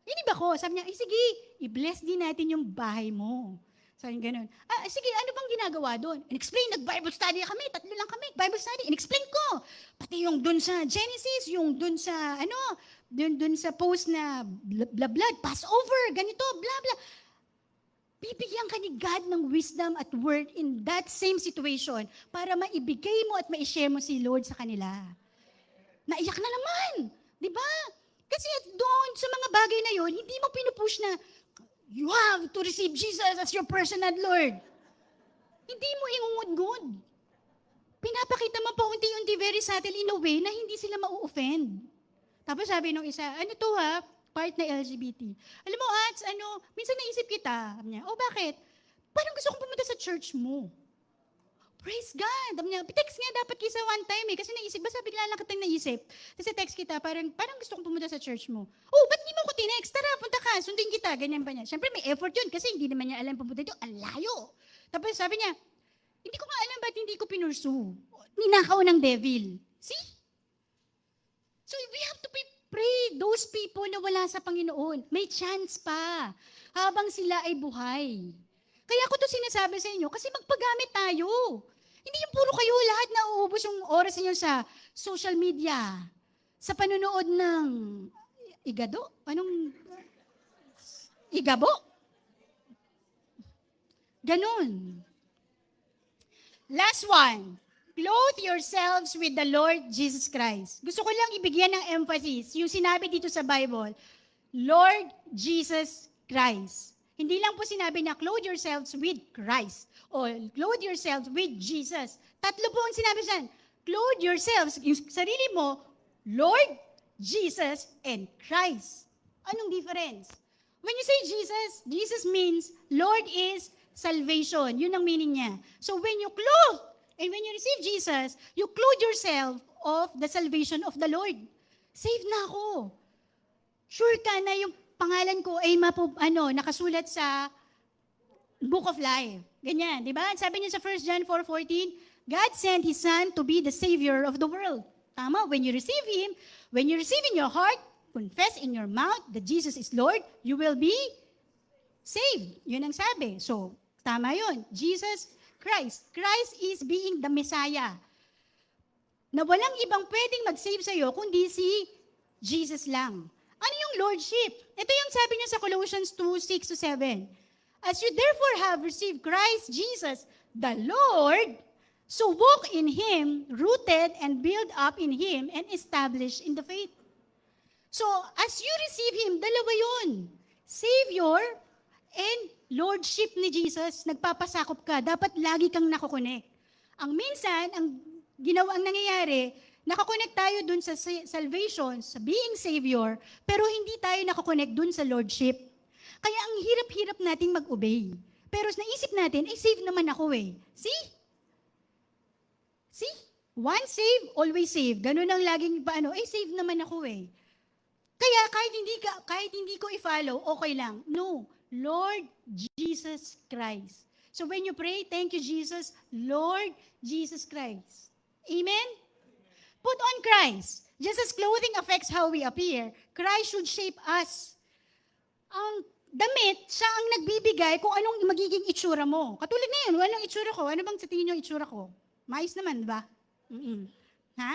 Hindi ba ko? Sabi niya, sige, i-bless din natin yung bahay mo. Sabi niya ganun. Sige, ano bang ginagawa doon? In-explain, nag-Bible study kami, 3 lang kami, Bible study, in-explain ko. Pati yung doon sa Genesis, yung doon sa, doon sa post na blood, Passover, ganito, blah, blah. Bibigyan ka ni God ng wisdom at word in that same situation para maibigay mo at ma-share mo si Lord sa kanila. Naiyak na naman. Di ba? Kasi doon sa mga bagay na yon, hindi mo pinupush na you have to receive Jesus as your personal Lord. Hindi mo ingungod-ngod. Pinapakita mo pa unti-unti very subtle in a way na hindi sila mau-offend. Tapos sabi nung isa, part na LGBT. Alam mo, minsan naisip kita. Sabi niya, bakit? Parang gusto kong pumunta sa church mo. Praise God. Sabi niya, text nga dapat kisa one time kasi naisip, basta bigla lang kitang naisip. Kasi text kita, parang gusto kong pumunta sa church mo. Ba't hindi mo ko tinext? Tara, punta ka, sundin kita, ganyan ba niya? Siyempre may effort yun kasi hindi naman niya alam pupunta dito, ang layo. Tapos sabi niya, hindi ko nga alam ba't hindi ko pinursu. Ninakaw ng devil. See? So we have to pray those people na wala sa Panginoon. May chance pa habang sila ay buhay. Kaya ko to sinasabi sa inyo kasi magpagamit tayo. Hindi yung puro kayo lahat na uubos yung oras niyo sa social media, sa panonood ng igado? Igabo? Ganun. Last one. Clothe yourselves with the Lord Jesus Christ. Gusto ko lang ibigyan ng emphasis yung sinabi dito sa Bible, Lord Jesus Christ. Hindi lang po sinabi na clothe yourselves with Christ or clothe yourselves with Jesus. Tatlo po ang sinabi siyan. Clothe yourselves, yung sarili mo, Lord, Jesus, and Christ. Anong difference? When you say Jesus, Jesus means Lord is salvation. Yun ang meaning niya. So when you clothe and when you receive Jesus, you clothe yourself of the salvation of the Lord. Saved na ako. Sure ka na yung pangalan ko ay nakasulat sa Book of Life. Ganyan, di ba? Sabi niya sa 1 John 4:14, God sent His Son to be the Savior of the world. Tama, when you receive Him, when you receive in your heart, confess in your mouth that Jesus is Lord, you will be saved. Yun ang sabi. So, tama yun. Jesus Christ. Christ is being the Messiah. Na walang ibang pwedeng mag-save sa'yo kundi si Jesus lang. Ano yung Lordship? Ito yung sabi niya sa Colossians 2:6-7. As you therefore have received Christ Jesus, the Lord, so walk in Him, rooted and built up in Him, and established in the faith. So, as you receive Him, dalawa yun. Savior and Lordship ni Jesus, nagpapasakop ka. Dapat lagi kang nakukonek. Ang minsan, ang nangyayari, nakakonect tayo dun sa salvation, sa being Savior, pero hindi tayo nakakonect dun sa Lordship. Kaya ang hirap-hirap nating mag-obey. Pero naisip natin, save naman ako eh. See? Once save, always save. Ganun ang laging save naman ako eh. Kaya kahit hindi ko i-follow, okay lang. No, Lord Jesus Christ. So when you pray, thank you Jesus, Lord Jesus Christ. Amen? Put on Christ. Just as clothing affects how we appear, Christ should shape us. Ang damit, siya ang nagbibigay kung anong magiging itsura mo. Katulad na yun, anong itsura ko? Ano bang sa tingin nyo itsura ko? Mais naman, ba? Ha?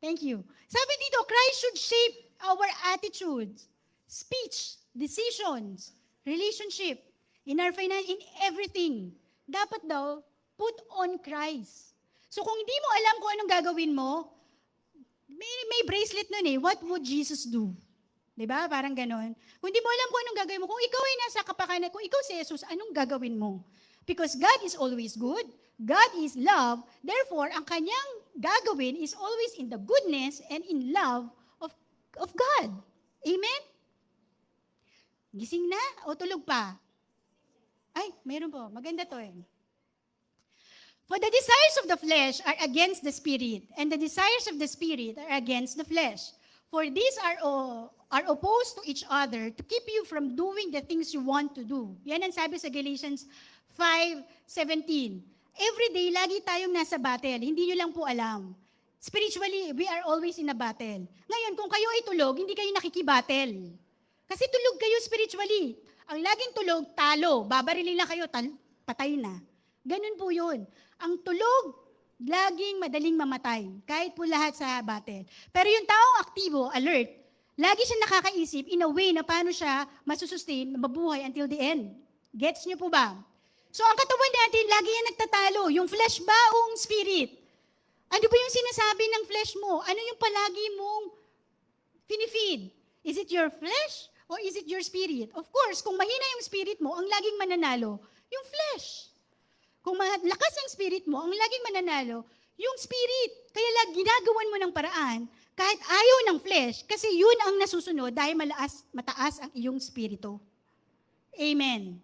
Thank you. Sabi dito, Christ should shape our attitudes, speech, decisions, relationship, in our finance, in everything. Dapat daw, put on Christ. So kung hindi mo alam kung anong gagawin mo, may bracelet nun eh, what would Jesus do? Diba? Parang ganon. Kung hindi mo alam kung anong gagawin mo, kung ikaw ay nasa kapakanan, kung ikaw si Jesus, anong gagawin mo? Because God is always good, God is love, therefore, ang kanyang gagawin is always in the goodness and in love of God. Amen? Gising na o tulog pa? Ay, mayroon po. Maganda to eh. For the desires of the flesh are against the spirit, and the desires of the spirit are against the flesh. For these are opposed to each other to keep you from doing the things you want to do. Yan ang sabi sa Galatians 5:17. Every day, lagi tayong nasa battle. Hindi nyo lang po alam. Spiritually, we are always in a battle. Ngayon, kung kayo ay tulog, hindi kayo nakikibattle. Kasi tulog kayo spiritually. Ang laging tulog, talo. Babarilin lang kayo, patay na. Ganun po yun. Ang tulog, laging madaling mamatay. Kahit po lahat sa battle. Pero yung taong aktibo, alert, lagi siya nakakaisip in a way na paano siya masusustain, mabuhay until the end. Gets niyo po ba? So ang katawan natin, lagi yan nagtatalo. Yung flesh ba o yung spirit? Ano ba yung sinasabi ng flesh mo? Ano yung palagi mong pinifeed? Is it your flesh or is it your spirit? Of course, kung mahina yung spirit mo, ang laging mananalo, yung flesh. Kung malakas ang spirit mo, ang laging mananalo, yung spirit. Kaya ginagawan mo ng paraan, kahit ayaw ng flesh, kasi yun ang nasusunod dahil mataas ang iyong spirito. Amen.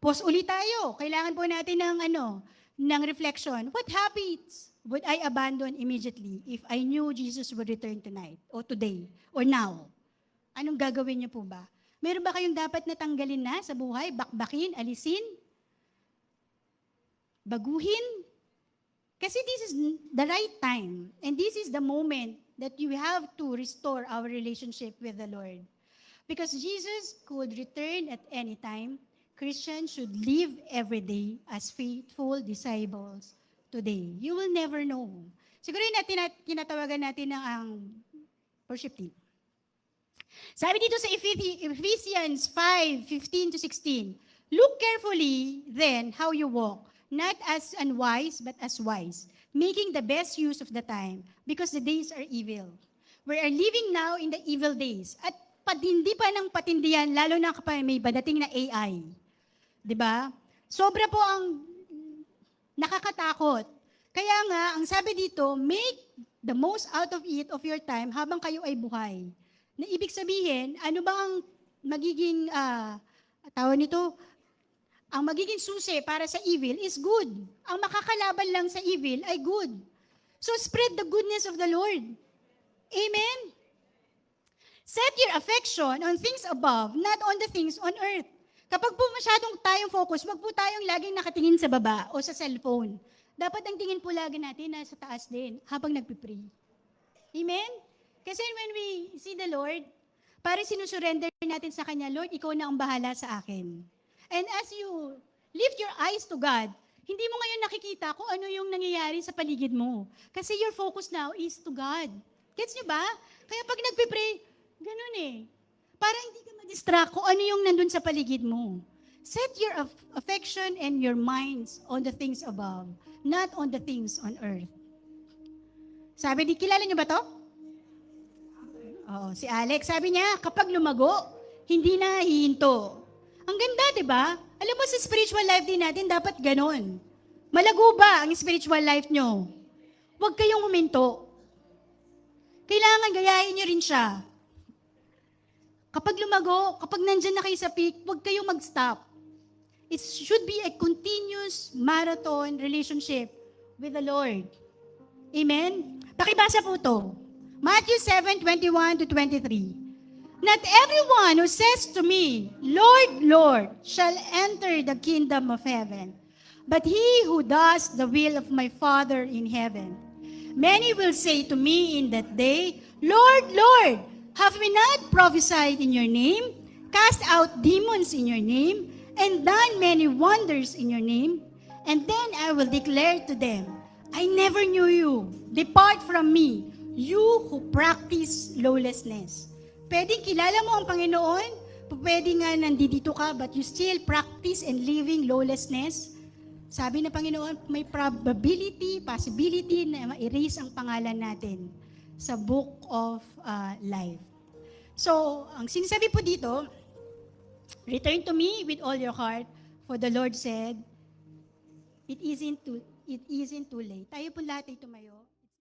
Pause ulit tayo. Kailangan po natin ng reflection. What habits would I abandon immediately if I knew Jesus would return tonight or today or now? Anong gagawin niyo po ba? Meron ba kayong dapat natanggalin na sa buhay? Bakbakin? Alisin? Baguhin? Kasi this is the right time and this is the moment that you have to restore our relationship with the Lord. Because Jesus could return at any time, Christians should live every day as faithful disciples today. You will never know. Siguro yun kinatawagan natin ng ang worship team. Sabi dito sa Ephesians 5:15-16, look carefully then how you walk, not as unwise but as wise, making the best use of the time because the days are evil. We are living now in the evil days. At patindi pa ng patindi yan, lalo na kapag may badating na AI. 'Di ba? Sobra po ang nakakatakot. Kaya nga, ang sabi dito, make the most out of it of your time habang kayo ay buhay. Na ibig sabihin, ano ba ang magiging, tawag nito, ang magiging susi para sa evil is good. Ang makakalaban lang sa evil ay good. So spread the goodness of the Lord. Amen? Set your affection on things above, not on the things on earth. Kapag po masyadong tayong focus, wag po tayong laging nakatingin sa baba o sa cellphone. Dapat ang tingin po lagi natin nasa taas din habang nagpipray. Amen? Kasi when we see the Lord, parang sinusurrender natin sa Kanya, Lord, Ikaw na ang bahala sa akin. And as you lift your eyes to God, hindi mo ngayon nakikita kung ano yung nangyayari sa paligid mo. Kasi your focus now is to God. Gets nyo ba? Kaya pag nagpipray, ganun eh. Parang hindi ka ma-distract kung ano yung nandun sa paligid mo. Set your affection and your minds on the things above, not on the things on earth. Sabi di, kilala nyo ba to? Oo, si Alex. Sabi niya, kapag lumago, hindi na hihinto. Ang ganda, di ba? Alam mo, sa spiritual life din natin, dapat ganon. Malago ba ang spiritual life nyo? Huwag kayong huminto. Kailangan gayahin nyo rin siya. Kapag lumago, kapag nandyan na kayo sa peak, huwag kayong mag-stop. It should be a continuous marathon relationship with the Lord. Amen? Pakibasa po to. Matthew 7:21-23. Not everyone who says to me, Lord, Lord, shall enter the kingdom of heaven, but he who does the will of my Father in heaven. Many will say to me in that day, Lord, Lord, have we not prophesied in your name, cast out demons in your name, and done many wonders in your name? And then I will declare to them, I never knew you. Depart from me, you who practice lawlessness. Pwedeng kilala mo ang Panginoon, pwede nga nandito ka, but you still practice and living lawlessness. Sabi ng Panginoon, may possibility na ma-erase ang pangalan natin sa book of life. So, ang sinasabi po dito, return to me with all your heart, for the Lord said, it isn't too late. Tayo po lahat ay tumayo.